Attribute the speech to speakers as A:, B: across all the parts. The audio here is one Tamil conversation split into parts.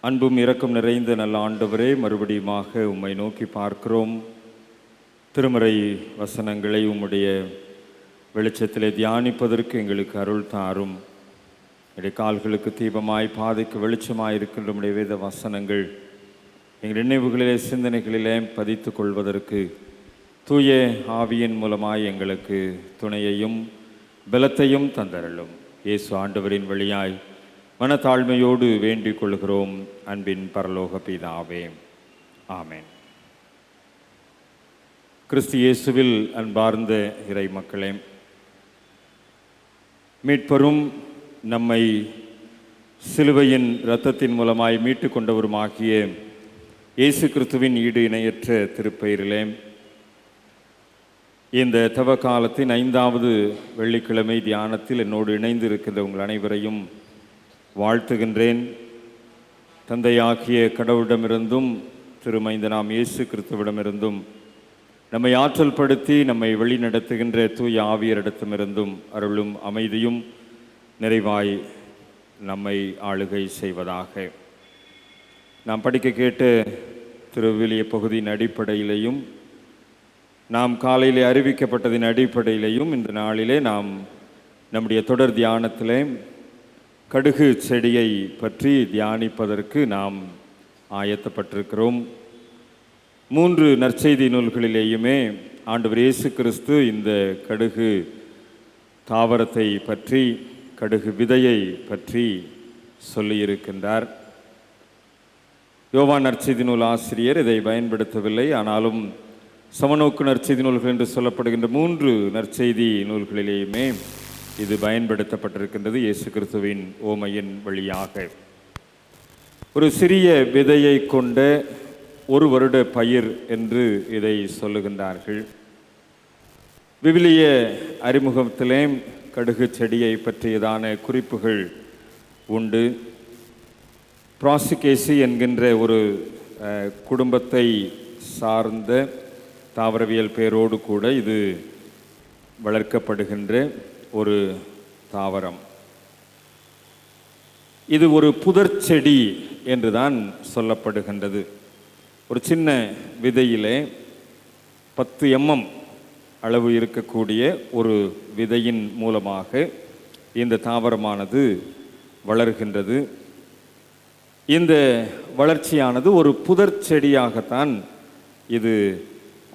A: அன்பும் இரக்கம் நிறைந்த நல்ல ஆண்டவரே, மறுபடியுமாக உம்மை நோக்கி பார்க்கிறோம். திருமறை வசனங்களை உம்முடைய வெளிச்சத்திலே தியானிப்பதற்கு எங்களுக்கு அருள் தாரும். என்னுடைய கால்களுக்கு தீபமாய், பாதைக்கு வெளிச்சமாய் இருக்கின்ற உம்முடைய வேத வசனங்கள் எங்கள் நினைவுகளிலே, சிந்தனைகளிலே பதித்து கொள்வதற்கு தூய ஆவியின் மூலமாய் எங்களுக்கு துணையையும் பலத்தையும் தந்தருளும். இயேசு ஆண்டவரின் வழியாய் மனத்தாழ்மையோடு வேண்டிக் கொள்கிறோம் அன்பின் பரலோக பிதாவே, ஆமென். கிறிஸ்து இயேசுவில் அன்பார்ந்த இறை மக்களே, மீட்பரும் நம்மை சிலுவையின் இரத்தத்தின் மூலமாய் மீட்டு கொண்டவருமாகிய இயேசு கிறிஸ்துவின் ஈடு இணையற்ற திருப்பெயரிலே இந்த தவ காலத்தின் 5வது வெள்ளிக்கிழமை தியானத்தில் என்னோடு இணைந்து இருக்கின்ற உங்கள் அனைவரையும் வாழ்த்துகின்றேன். தந்தையாகிய கடவுளிடமிருந்தும் திருமைந்தனாம் இயேசு கிறிஸ்துவிடமிருந்தும் நம்மை ஆற்றல் படுத்தி நம்மை வழிநடத்துகின்ற தூய ஆவியரிடத்திலிருந்தும் அருளும் அமைதியும் நிறைவாய் நம்மை ஆளுகை செய்வதாக. நாம் படிக்க கேட்ட திருவிவிலிய பகுதியின் அடிப்படையிலேயும் நாம் காலையிலே அறிவிக்கப்பட்டதின் அடிப்படையிலேயும் இந்த நாளிலே நாம் நம்முடைய தொடர் தியானத்திலே கடுகு செடியை பற்றி தியானிப்பதற்கு நாம் ஆயத்தப்பட்டிருக்கிறோம். 3 நற்செய்தி நூல்களிலேயுமே ஆண்டவர் இயேசு கிறிஸ்து இந்த கடுகு தாவரத்தை பற்றி, கடுகு விதையை பற்றி சொல்லியிருக்கின்றார். யோவான் நற்செய்தி நூல் ஆசிரியர் இதை பயன்படுத்தவில்லை. ஆனாலும் சமநோக்கு நற்செய்தி நூல்கள் என்று சொல்லப்படுகின்ற 3 நற்செய்தி நூல்களிலேயுமே இது பயன்படுத்தப்பட்டிருக்கின்றது. இயேசு கிறிஸ்துவின் ஓமையின் வழியாக ஒரு சிறிய விதையை கொண்ட 1 வருட பயிர் என்று இதை சொல்லுகின்றார்கள். விவிலிய அறிமுகத்திலே கடுகு செடியை பற்றியதான குறிப்புகள் உண்டு. பிராசிகேசி என்கின்ற ஒரு குடும்பத்தை சார்ந்த தாவரவியல் பெயரோடு கூட இது வளர்க்கப்படுகின்ற ஒரு தாவரம். இது ஒரு புதர் செடி என்றுதான் சொல்லப்படுகின்றது. ஒரு சின்ன விதையிலே 10 mm அளவு இருக்கக்கூடிய ஒரு விதையின் மூலமாக இந்த தாவரமானது வளர்கின்றது. இந்த வளர்ச்சியானது ஒரு புதர் செடியாகத்தான் இது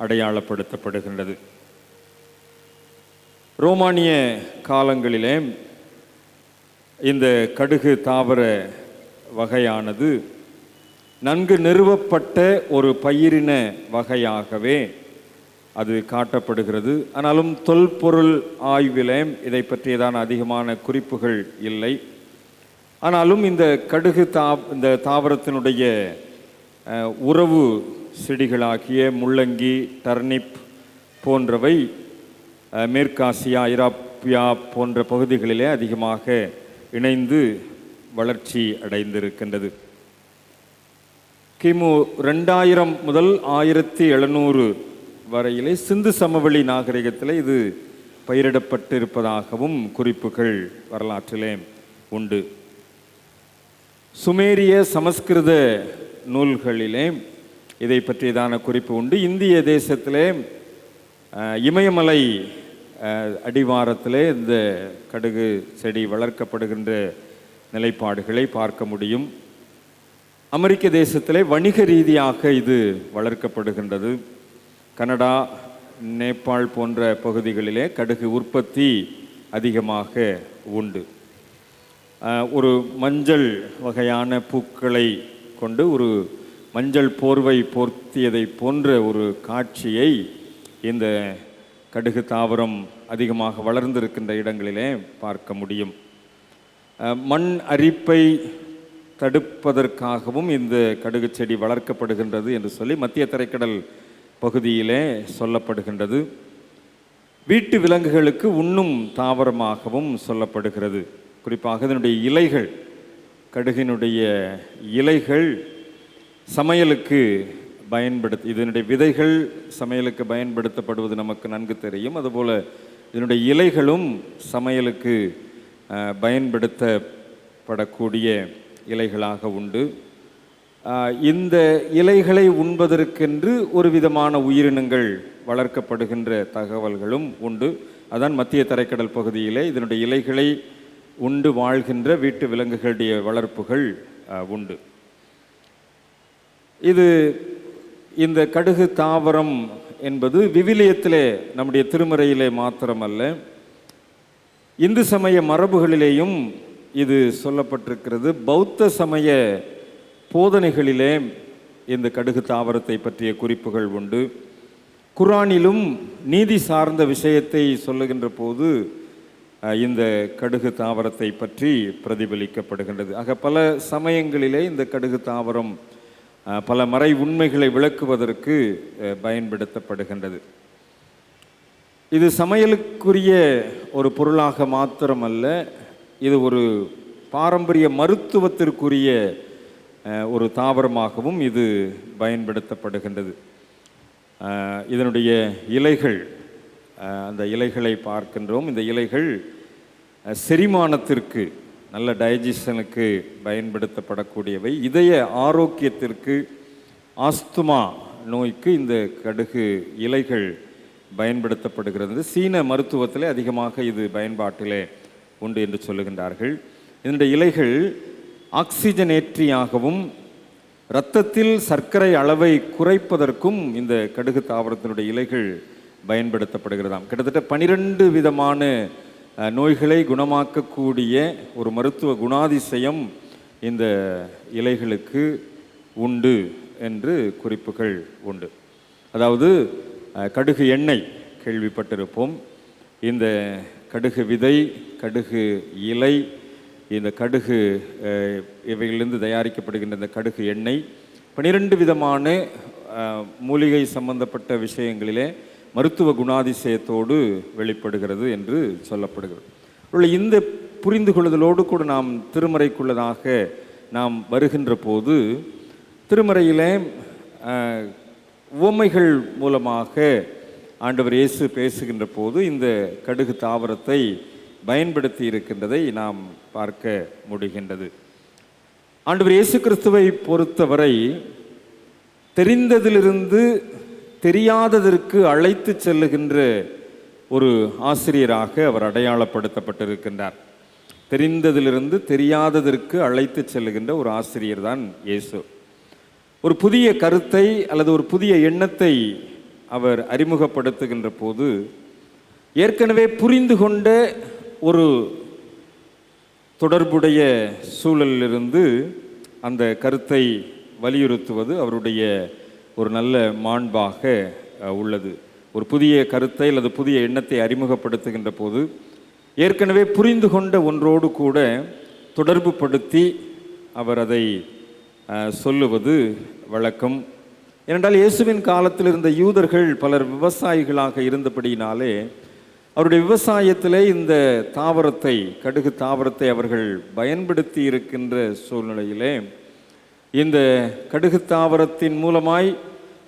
A: அடையாளப்படுத்தப்படுகின்றது. ரோமானிய காலங்களிலே இந்த கடுகு தாவர வகையானது நன்கு நிறுவப்பட்ட ஒரு பயிரின வகையாகவே அது காட்டப்படுகிறது. ஆனாலும் தொல்பொருள் ஆய்விலே இதை பற்றியதான அதிகமான குறிப்புகள் இல்லை. ஆனாலும் இந்த கடுகு இந்த தாவரத்தினுடைய உறவு செடிகளாகிய முள்ளங்கி, டர்னிப் போன்றவை மேற்காசியா, ஐரோப்பியா போன்ற பகுதிகளிலே அதிகமாக இணைந்து வளர்ச்சி அடைந்திருக்கின்றது. கிமு 2000 முதல் 1700 வரையிலே சிந்து சமவெளி நாகரிகத்தில் இது பயிரிடப்பட்டிருப்பதாகவும் குறிப்புகள் வரலாற்றிலே உண்டு. சுமேரிய சமஸ்கிருத நூல்களிலே இதை பற்றியதான குறிப்பு உண்டு. இந்திய தேசத்திலே இமயமலை அடிவாரத்திலே இந்த கடுகு செடி வளர்க்கப்படுகின்ற நிலைப்பாடுகளை பார்க்க முடியும். அமெரிக்க தேசத்திலே வணிக ரீதியாக இது வளர்க்கப்படுகின்றது. கனடா, நேபாள் போன்ற பகுதிகளிலே கடுகு உற்பத்தி அதிகமாக உண்டு. ஒரு மஞ்சள் வகையான பூக்களை கொண்டு ஒரு மஞ்சள் போர்வை போர்த்தியதை போன்ற ஒரு காட்சியை இந்த கடுகு தாவரம் அதிகமாக வளர்ந்திருக்கின்ற இடங்களிலே பார்க்க முடியும். மண் அரிப்பை தடுப்பதற்காகவும் இந்த கடுகு செடி வளர்க்கப்படுகின்றது என்று சொல்லி மத்திய தரைக்கடல் பகுதியிலே சொல்லப்படுகின்றது. வீட்டு விலங்குகளுக்கு உண்ணும் தாவரமாகவும் சொல்லப்படுகிறது. குறிப்பாக இதனுடைய இலைகள், கடுகினுடைய இலைகள் சமையலுக்கு இதனுடைய விதைகள் சமையலுக்கு பயன்படுத்தப்படுவது நமக்கு நன்கு தெரியும். அதுபோல் இதனுடைய இலைகளும் சமையலுக்கு பயன்படுத்தப்படக்கூடிய இலைகளாக உண்டு. இந்த இலைகளை உண்பதற்கென்று ஒரு விதமான உயிரினங்கள் வளர்க்கப்படுகின்ற தகவல்களும் உண்டு. அதான் மத்திய தரைக்கடல் பகுதியிலே இதனுடைய இலைகளை உண்டு வாழ்கின்ற வீட்டு விலங்குகளுடைய வளர்ப்புகள் உண்டு. இந்த கடுகு தாவரம் என்பது விவிலியத்திலே, நம்முடைய திருமறையிலே மாத்திரமல்ல, இந்து சமய மரபுகளிலேயும் இது சொல்லப்பட்டிருக்கிறது. பௌத்த சமய போதனைகளிலே இந்த கடுகு தாவரத்தை பற்றிய குறிப்புகள் உண்டு. குர்ஆனிலும் நீதி சார்ந்த விஷயத்தை சொல்லுகின்ற போது இந்த கடுகு தாவரத்தை பற்றி பிரதிபலிக்கப்படுகின்றது. ஆக பல சமயங்களிலே இந்த கடுகு தாவரம் பல மறை உண்மைகளை விளக்குவதற்கு பயன்படுத்தப்படுகின்றது. இது சமையலுக்குரிய ஒரு பொருளாக மாத்திரமல்ல, இது ஒரு பாரம்பரிய மருத்துவத்திற்குரிய ஒரு தாவரமாகவும் இது பயன்படுத்தப்படுகின்றது. இதனுடைய இலைகள், அந்த இலைகளை பார்க்கின்றோம். இந்த இலைகள் செரிமானத்திற்கு, நல்ல டைஜஷனுக்கு பயன்படுத்தப்படக்கூடியவை. இதய ஆரோக்கியத்திற்கு, ஆஸ்துமா நோய்க்கு இந்த கடுகு இலைகள் பயன்படுத்தப்படுகிறது. சீன மருத்துவத்திலே அதிகமாக இது பயன்பாட்டிலே உண்டு என்று சொல்லுகின்றார்கள். இதனுடைய இலைகள் ஆக்சிஜனேற்றியாகவும் இரத்தத்தில் சர்க்கரை அளவை குறைப்பதற்கும் இந்த கடுகு தாவரத்தினுடைய இலைகள் பயன்படுத்தப்படுகிறதாம். கிட்டத்தட்ட 12 விதமான நோய்களை குணமாக்கக்கூடிய ஒரு மருத்துவ குணாதிசயம் இந்த இலைகளுக்கு உண்டு என்று குறிப்புகள் உண்டு. அதாவது கடுகு எண்ணெய் கேள்விப்பட்டிருப்போம். இந்த கடுகு விதை, கடுகு இலை, இந்த கடுகு இவைகளிலிருந்து தயாரிக்கப்படுகின்ற இந்த கடுகு எண்ணெய் 12 விதமான மூலிகை சம்பந்தப்பட்ட விஷயங்களிலே மருத்துவ குணாதிசயத்தோடு வெளிப்படுகிறது என்று சொல்லப்படுகிறது. இந்த புரிந்து கொள்ளுதலோடு கூட நாம் திருமறைக்குள்ளதாக நாம் வருகின்ற போது, திருமறையிலே உவமைகள் மூலமாக ஆண்டவர் இயேசு பேசுகின்ற போது இந்த கடுகு தாவரத்தை பயன்படுத்தி இருக்கின்றதை நாம் பார்க்க முடிகின்றது. ஆண்டவர் இயேசு கிறிஸ்துவை பொறுத்தவரை தெரிந்ததிலிருந்து தெரியாததற்கு அழைத்து செல்லுகின்ற ஒரு ஆசிரியராக அவர் அடையாளப்படுத்தப்பட்டிருக்கின்றார். தெரிந்ததிலிருந்து தெரியாததற்கு அழைத்து செல்லுகின்ற ஒரு ஆசிரியர் தான் இயேசு. ஒரு புதிய கருத்தை அல்லது ஒரு புதிய எண்ணத்தை அவர் அறிமுகப்படுத்துகின்ற போது, ஏற்கனவே புரிந்து கொண்ட ஒரு தொடர்புடைய சூழலிலிருந்து அந்த கருத்தை வலியுறுத்துவது அவருடைய ஒரு நல்ல மாண்பாக உள்ளது. ஒரு புதிய கருத்தை அல்லது புதிய எண்ணத்தை அறிமுகப்படுத்துகின்ற போது ஏற்கனவே புரிந்து கொண்ட ஒன்றோடு கூட தொடர்பு படுத்தி அவர் அதை சொல்லுவது வழக்கம். ஏனென்றால் இயேசுவின் காலத்தில் இருந்த யூதர்கள் பலர் விவசாயிகளாக இருந்தபடியினாலே அவருடைய விவசாயத்திலே இந்த தாவரத்தை, கடுகு தாவரத்தை அவர்கள் பயன்படுத்தி இருக்கின்ற சூழ்நிலையிலே இந்த கடுகு தாவரத்தின் மூலமாய்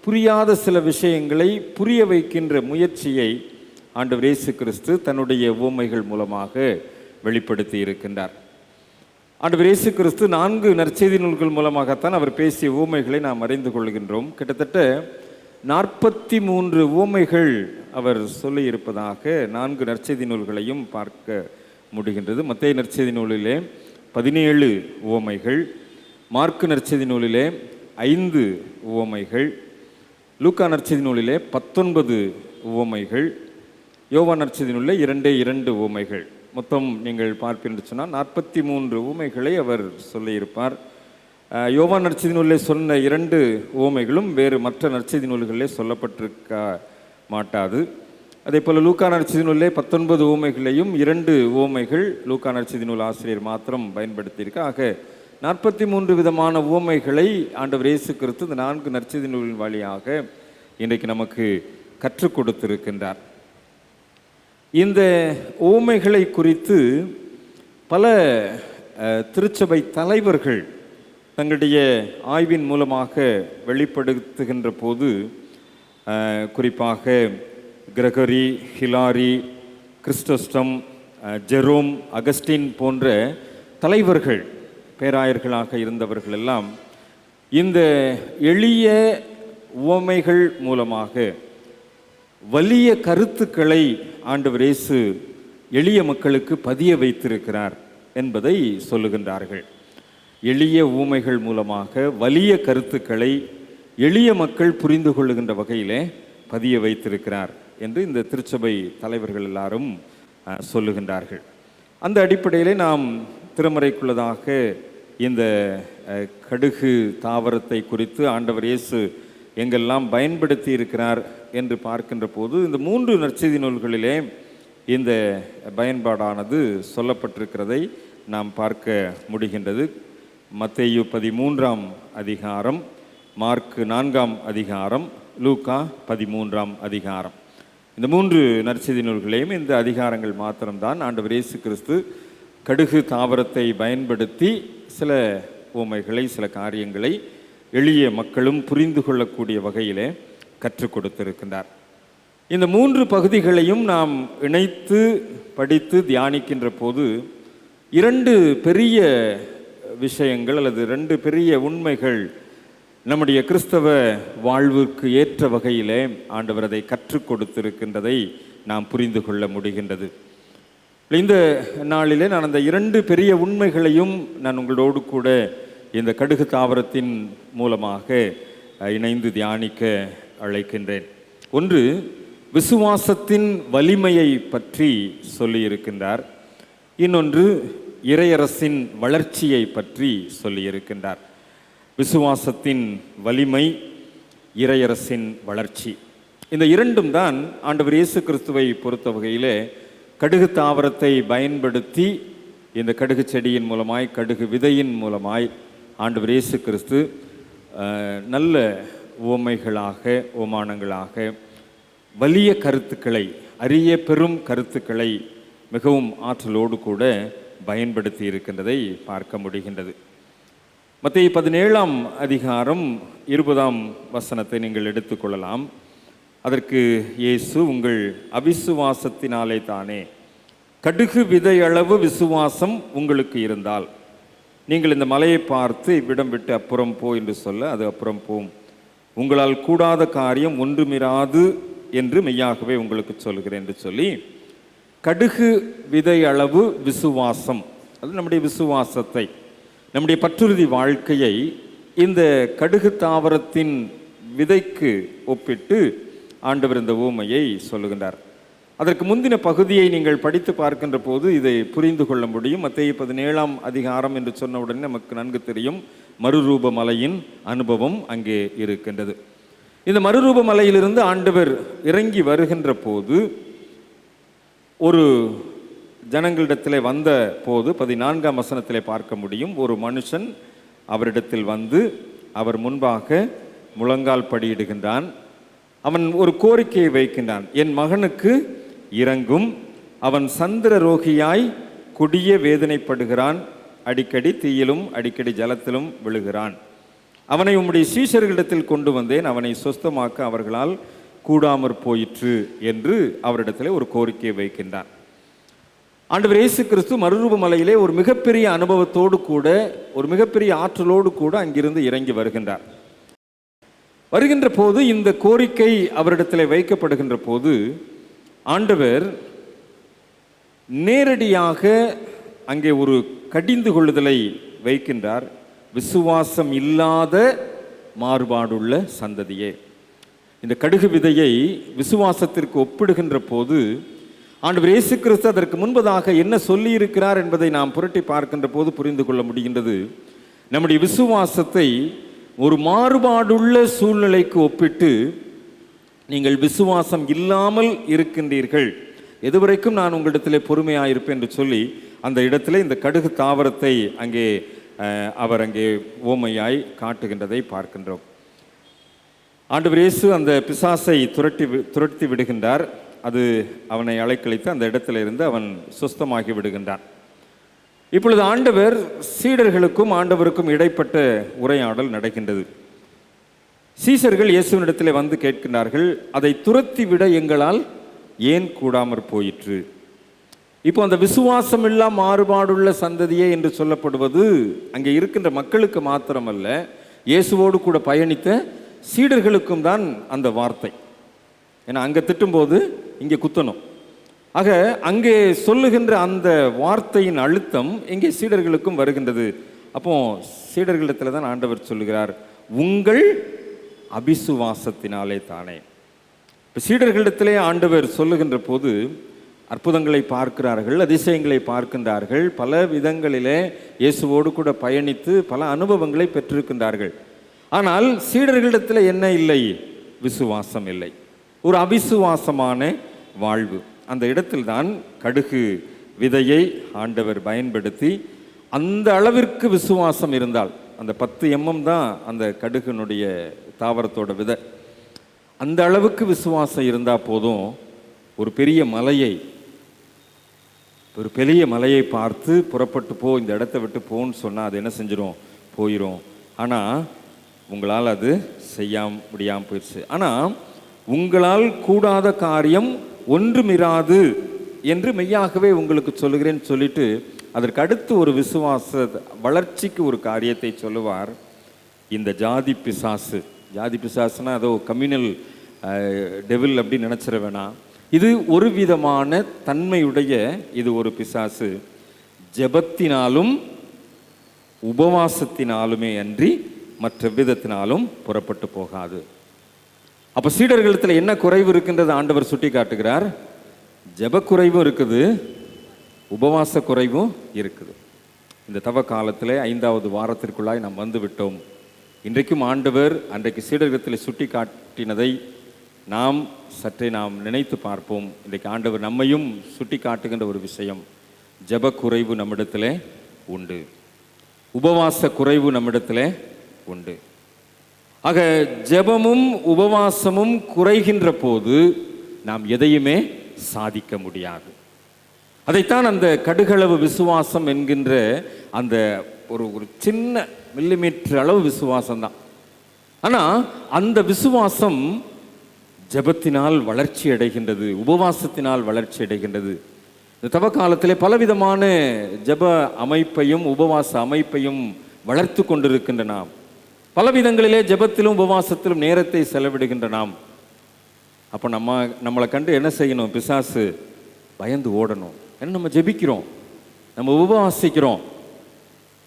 A: புரியாத சில விஷயங்களை புரிய வைக்கின்ற முயற்சியை ஆண்டவர் இயேசு கிறிஸ்து தன்னுடைய உவமைகள் மூலமாக வெளிப்படுத்தி இருக்கின்றார். ஆண்டவர் இயேசு கிறிஸ்து 4 நற்செய்தி நூல்கள் மூலமாகத்தான் அவர் பேசிய உவமைகளை நாம் அறிந்து கொள்கின்றோம். கிட்டத்தட்ட 43 உவமைகள் அவர் சொல்லியிருப்பதாக 4 நற்செய்தி நூல்களையும் பார்க்க முடிகின்றது. மத்தேயு நற்செய்தி நூலிலே 17 உவமைகள், மார்க்கு நற்செய்தி நூலிலே 5 உவமைகள், லூக்கா நற்செய்தி நூலிலே 19 உவமைகள், யோவான் நற்செய்தி நூலிலே 2 உவமைகள். மொத்தம் நீங்கள் பார்ப்பீர்கள் சொன்னால் 43 உவமைகளை அவர் சொல்லியிருப்பார். யோவான் நற்செய்தி நூலிலே சொன்ன 2 உவமைகளும் வேறு மற்ற நற்செய்தி நூல்களிலே சொல்லப்பட்டிருக்க மாட்டாது. அதே போல் லூக்கா நற்செய்தி நூலிலே 19 உவமைகளையும் 2 உவமைகள் லூக்கா நற்செய்தி நூல் ஆசிரியர் மாத்திரம் பயன்படுத்தியிருக்க. ஆக 43 விதமான உவமைகளை ஆண்டவர் இயேசு கிறிஸ்து இந்த 4 நற்செய்தி நூலின் வழியாக இன்றைக்கு நமக்கு கற்றுக் கொடுத்திருக்கின்றார். இந்த உவமைகளை குறித்து பல திருச்சபை தலைவர்கள் தங்களுடைய ஆய்வின் மூலமாக வெளிப்படுத்துகின்ற போது, குறிப்பாக Gregory, Hillary, Chrysostom, Jerome, Augustine போன்ற தலைவர்கள், பேராயர்களாக இருந்தவர்கள் எல்லாம் இந்த எளிய உவமைகள் மூலமாக வலிய கருத்துக்களை ஆண்டவர் இயேசு எளிய மக்களுக்கு பதிய வைத்திருக்கிறார் என்பதை சொல்லுகின்றார்கள். எளிய உவமைகள் மூலமாக வலிய கருத்துக்களை எளிய மக்கள் புரிந்து கொள்ளுகின்ற வகையிலே பதிய வைத்திருக்கிறார் என்று இந்த திருச்சபை தலைவர்கள் எல்லாரும் சொல்லுகின்றார்கள். அந்த அடிப்படையிலே நாம் திருமறைக்குள்ளதாக இந்த கடுகு தாவரத்தை குறித்து ஆண்டவர் இயேசு எங்கெல்லாம் பயன்படுத்தி இருக்கிறார் என்று பார்க்கின்ற போது இந்த 3 நற்செய்தி நூல்களிலே இந்த பயன்பாடானது சொல்லப்பட்டிருக்கிறதை நாம் பார்க்க முடிகின்றது. மத்தேயு 13ஆம் அதிகாரம், மார்க்கு 4ஆம் அதிகாரம், லூக்கா 13ஆம் அதிகாரம். இந்த 3 நற்செய்தி நூல்களையும் இந்த அதிகாரங்கள் மாத்திரம்தான் ஆண்டவர் இயேசு கிறிஸ்து கடுகு தாவரத்தை பயன்படுத்தி சில உவமைகளை, சில காரியங்களை எளிய மக்களும் புரிந்து கொள்ளக்கூடிய வகையிலே கற்றுக் கொடுத்திருக்கின்றார். இந்த 3 பகுதிகளையும் நாம் இணைத்து படித்து தியானிக்கின்ற போது 2 பெரிய விஷயங்கள் அல்லது 2 பெரிய உண்மைகள் நம்முடைய கிறிஸ்தவ வாழ்வுக்கு ஏற்ற வகையிலே ஆண்டவர் அதை கற்றுக் கொடுத்திருக்கின்றதை நாம் புரிந்து கொள்ள முடிகின்றது. இந்த நாளிலே நான் அந்த 2 பெரிய உண்மைகளையும் நான் உங்களோடு கூட இந்த கடுகு தாவரத்தின் மூலமாக இணைந்து தியானிக்க அழைக்கின்றேன். ஒன்று, விசுவாசத்தின் வலிமையை பற்றி சொல்லியிருக்கின்றார். இன்னொன்று, இறையரசின் வளர்ச்சியை பற்றி சொல்லியிருக்கின்றார். விசுவாசத்தின் வலிமை, இறையரசின் வளர்ச்சி, இந்த 2ம் தான் ஆண்டவர் இயேசு கிறிஸ்துவை பொறுத்த வகையிலே கடுகு தாவரத்தை பயன்படுத்தி இந்த கடுகு செடியின் மூலமாய், கடுகு விதையின் மூலமாய் ஆண்டவர் இயேசு கிறிஸ்து நல்ல உவமைகளாக, உவமானங்களாக வலிய கருத்துக்களை, அரிய பெரும் கருத்துக்களை மிகவும் ஆற்றலோடு கூட பயன்படுத்தி இருக்கின்றதை பார்க்க முடிகின்றது. மத்தேயு 17ஆம் அதிகாரம் 20ஆம் வசனத்தை நீங்கள் எடுத்துக்கொள்ளலாம். அதற்கு இயேசு, உங்கள் அவிசுவாசத்தினாலே தானே, கடுகு விதையளவு விசுவாசம் உங்களுக்கு இருந்தால் நீங்கள் இந்த மலையை பார்த்து இவ்விடம் விட்டு அப்புறம் போ என்று சொல்ல அது அப்புறம் போம். உங்களால் கூடாத காரியம் ஒன்றுமிராது என்று மெய்யாகவே உங்களுக்கு சொல்கிறேன் என்று சொல்லி, கடுகு விதை அளவு விசுவாசம், அது நம்முடைய விசுவாசத்தை, நம்முடைய பற்றுறுதி வாழ்க்கையை இந்த கடுகு தாவரத்தின் விதைக்கு ஒப்பிட்டு ஆண்டவர் இந்த உவமையை சொல்லுகின்றார். அதற்கு முந்தின பகுதியை நீங்கள் படித்து பார்க்கின்ற போது இதை புரிந்து கொள்ள முடியும். மத்தேயு 17ஆம் அதிகாரம் என்று சொன்ன உடனே நமக்கு நன்கு தெரியும், மறுரூப மலையின் அனுபவம் அங்கே இருக்கின்றது. இந்த மறுரூப மலையிலிருந்து ஆண்டவர் இறங்கி வருகின்ற போது ஒரு ஜனங்களிடத்திலே வந்த போது 14ஆம் வசனத்திலே பார்க்க முடியும், ஒரு மனுஷன் அவரிடத்தில் வந்து அவர் முன்பாக முழங்கால் படியிடுகின்றான். அவன் ஒரு கோரிக்கையை வைக்கின்றான், என் மகனுக்கு இறங்கும், அவன் சந்திர ரோகியாய் கொடிய வேதனைப்படுகிறான், அடிக்கடி தீயிலும் அடிக்கடி ஜலத்திலும் விழுகிறான். அவனை உம்முடைய சீஷர்களிடத்தில் கொண்டு வந்தேன், அவனை சொஸ்தமாக்க அவர்களால் கூடாமற் போயிற்று என்று அவரிடத்தில் ஒரு கோரிக்கையை வைக்கின்றான். ஆண்டவர் இயேசு கிறிஸ்து மறுரூப மலையிலே ஒரு மிகப்பெரிய அனுபவத்தோடு கூட, ஒரு மிகப்பெரிய ஆற்றலோடு கூட அங்கிருந்து இறங்கி வருகின்றார். வருகின்ற போது இந்த கோரிக்கை அவரிடத்தில் வைக்கப்படுகின்ற போது ஆண்டவர் நேரடியாக அங்கே ஒரு கடிந்து கொள்ளுதலை வைக்கின்றார். விசுவாசம் இல்லாத மாறுபாடுள்ள சந்ததியே. இந்த கடுகு விதையை விசுவாசத்திற்கு ஒப்பிடுகின்ற போது ஆண்டவர் இயேசு கிறிஸ்து அதற்கு முன்பதாக என்ன சொல்லியிருக்கிறார் என்பதை நாம் புரட்டி பார்க்கின்ற போது புரிந்து கொள்ள முடிகின்றது. நம்முடைய விசுவாசத்தை ஒரு மாறுபாடுள்ள சூழ்நிலைக்கு ஒப்பிட்டு, நீங்கள் விசுவாசம் இல்லாமல் இருக்கின்றீர்கள், எதுவரைக்கும் நான் உங்களிடத்திலே பொறுமையாயிருப்பேன் என்று சொல்லி அந்த இடத்திலே இந்த கடுகு தாவரத்தை அங்கே அவர் அங்கே ஓமையாய் காட்டுகின்றதை பார்க்கின்றோம். ஆண்டவர் இயேசு அந்த பிசாசை துரத்தி விடுகின்றார். அது அவனை அலைக்கழித்து அந்த இடத்துல இருந்து அவன் சுஸ்தமாகி விடுகின்றான். இப்பொழுது ஆண்டவர் சீடர்களுக்கும் ஆண்டவருக்கும் இடைப்பட்ட உரையாடல் நடக்கின்றது. சீஷர்கள் இயேசுவினிடத்திலே வந்து கேட்கின்றார்கள், அதை துரத்தி விட எங்களால் ஏன் கூடாமற் போயிற்று? இப்போ அந்த விசுவாசம் இல்லா மாறுபாடுள்ள சந்ததியே என்று சொல்லப்படுவது அங்கே இருக்கின்ற மக்களுக்கு மாத்திரமல்ல, இயேசுவோடு கூட பயணித்த சீடர்களுக்கும் தான் அந்த வார்த்தை. ஏன்னா அங்கே திட்டும்போது இங்கே குத்தணும். ஆக அங்கே சொல்லுகின்ற அந்த வார்த்தையின் அழுத்தம் இங்கே சீடர்களுக்கும் வருகின்றது. அப்போ சீடர்களிடத்தில் தான் ஆண்டவர் சொல்லுகிறார், உங்கள் அபிசுவாசத்தினாலே தானே. இப்போ சீடர்களிடத்திலே ஆண்டவர் சொல்லுகின்ற போது அற்புதங்களை பார்க்கிறார்கள், அதிசயங்களை பார்க்கின்றார்கள், பல விதங்களிலே இயேசுவோடு கூட பயணித்து பல அனுபவங்களை பெற்றிருக்கின்றார்கள். ஆனால் சீடர்களிடத்தில் என்ன இல்லை? விசுவாசம் இல்லை, ஒரு அவிசுவாசமான வாழ்வு. அந்த இடத்தில்தான் கடுகு விதையை ஆண்டவர் பயன்படுத்தி, அந்த அளவிற்கு விசுவாசம் இருந்தால், அந்த 10 mm தான் அந்த கடுகுனுடைய தாவரத்தோட விதை, அந்த அளவுக்கு விசுவாசம் இருந்தால் போதும், ஒரு பெரிய மலையை பார்த்து புறப்பட்டு போ, இந்த இடத்த விட்டு போன்னு சொன்னால் அது என்ன செஞ்சிடும்? போயிடும். ஆனால் உங்களால் அது செய்ய முடியாமல் போயிடுச்சு. ஆனால் உங்களால் கூடாத காரியம் ஒன்றுமிராது என்று மெய்யாகவே உங்களுக்கு சொல்லுகிறேன்னு சொல்லிட்டு அதற்கு அடுத்து ஒரு விசுவாச வளர்ச்சிக்கு ஒரு காரியத்தை சொல்லுவார். இந்த ஜாதி பிசாசுனா அதோ கம்யூனல் டெவில் அப்படின்னு நினச்சிட வேணாம். இது ஒரு விதமான தன்மையுடைய இது ஒரு பிசாசு. ஜெபத்தினாலும் உபவாசத்தினாலுமே அன்றி மற்ற விதத்தினாலும் புறப்பட்டு போகாது. அப்போ சீடர்களிடத்தில் என்ன குறைவு இருக்கின்றது ஆண்டவர் சுட்டி காட்டுகிறார்? ஜெப குறைவும் இருக்குது, உபவாச குறைவும் இருக்குது. இந்த தவ காலத்தில் 5வது வாரத்திற்குள்ளாய் நாம் வந்து விட்டோம். இன்றைக்கும் ஆண்டவர் அன்றைக்கு சீடர்களிடத்தில் சுட்டி காட்டினதை நாம் சற்றே நினைத்து பார்ப்போம். இன்றைக்கு ஆண்டவர் நம்மையும் சுட்டி காட்டுகின்ற ஒரு விஷயம், ஜெப குறைவு நம்மிடத்தில் உண்டு, உபவாச குறைவு நம்மிடத்தில் உண்டு. ஆக ஜெபமும் உபவாசமும் குறைகின்ற போது நாம் எதையுமே சாதிக்க முடியாது. அதைத்தான் அந்த கடுகளவு விசுவாசம் என்கின்ற அந்த ஒரு சின்ன மில்லிமீட்டர் அளவு விசுவாசம்தான். ஆனால் அந்த விசுவாசம் ஜெபத்தினால் வளர்ச்சி அடைகின்றது, உபவாசத்தினால் வளர்ச்சி அடைகின்றது. இந்த தவ காலத்திலே பலவிதமான ஜெப அமைப்பையும் உபவாச அமைப்பையும் வளர்த்து கொண்டிருக்கின்ற நாம், பலவிதங்களிலே ஜெபத்திலும் உபவாசத்திலும் நேரத்தை செலவிடுகின்ற நாம், அப்போ நம்மளை கண்டு என்ன செய்யணும்? பிசாசு பயந்து ஓடணும். ஏன்னா நம்ம ஜெபிக்கிறோம், நம்ம உபவாசிக்கிறோம்.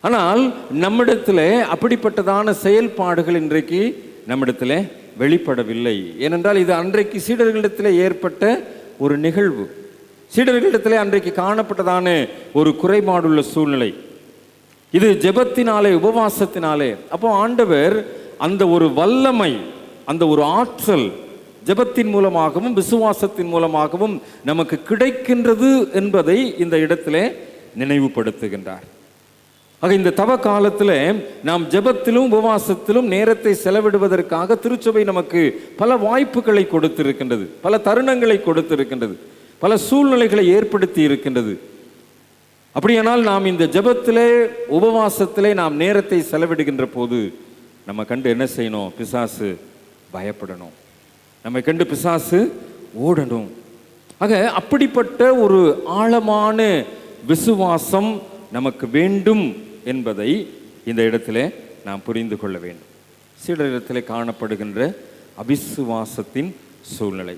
A: ஆனால் நம்மிடத்தில் அப்படிப்பட்டதான செயல்பாடுகள் இன்றைக்கு நம்மிடத்தில் வெளிப்படவில்லை. ஏனென்றால் இது அன்றைக்கு சீடர்களிடத்தில் ஏற்பட்ட ஒரு நிகழ்வு, சீடர்களிடத்தில் அன்றைக்கு காணப்பட்டதான ஒரு குறைபாடுள்ள சூழ்நிலை. இது ஜெபத்தினாலே உபவாசத்தினாலே. அப்போ ஆண்டவர் அந்த ஒரு வல்லமை, அந்த ஒரு ஆற்றல் ஜெபத்தின் மூலமாகவும் விசுவாசத்தின் மூலமாகவும் நமக்கு கிடைக்கின்றது என்பதை இந்த இடத்திலே நினைவுபடுத்துகின்றார். ஆக இந்த தவ காலத்தில் நாம் ஜெபத்திலும் உபவாசத்திலும் நேரத்தை செலவிடுவதற்காக திருச்சபை நமக்கு பல வாய்ப்புகளை கொடுத்திருக்கின்றது, பல தருணங்களை கொடுத்திருக்கின்றது, பல சூழ்நிலைகளை ஏற்படுத்தி இருக்கின்றது. அப்படியானால் நாம் இந்த ஜெபத்திலே உபவாசத்திலே நாம் நேரத்தை செலவிடுகின்ற போது நம்ம கண்டு என்ன செய்யணும்? பிசாசு பயப்படணும், நம்மை கண்டு பிசாசு ஓடணும். ஆக அப்படிப்பட்ட ஒரு ஆழமான விசுவாசம் நமக்கு வேண்டும் என்பதை இந்த இடத்திலே நாம் புரிந்து கொள்ள வேண்டும். சீடரிடத்திலே காணப்படுகின்ற அவிசுவாசத்தின் சூழ்நிலை,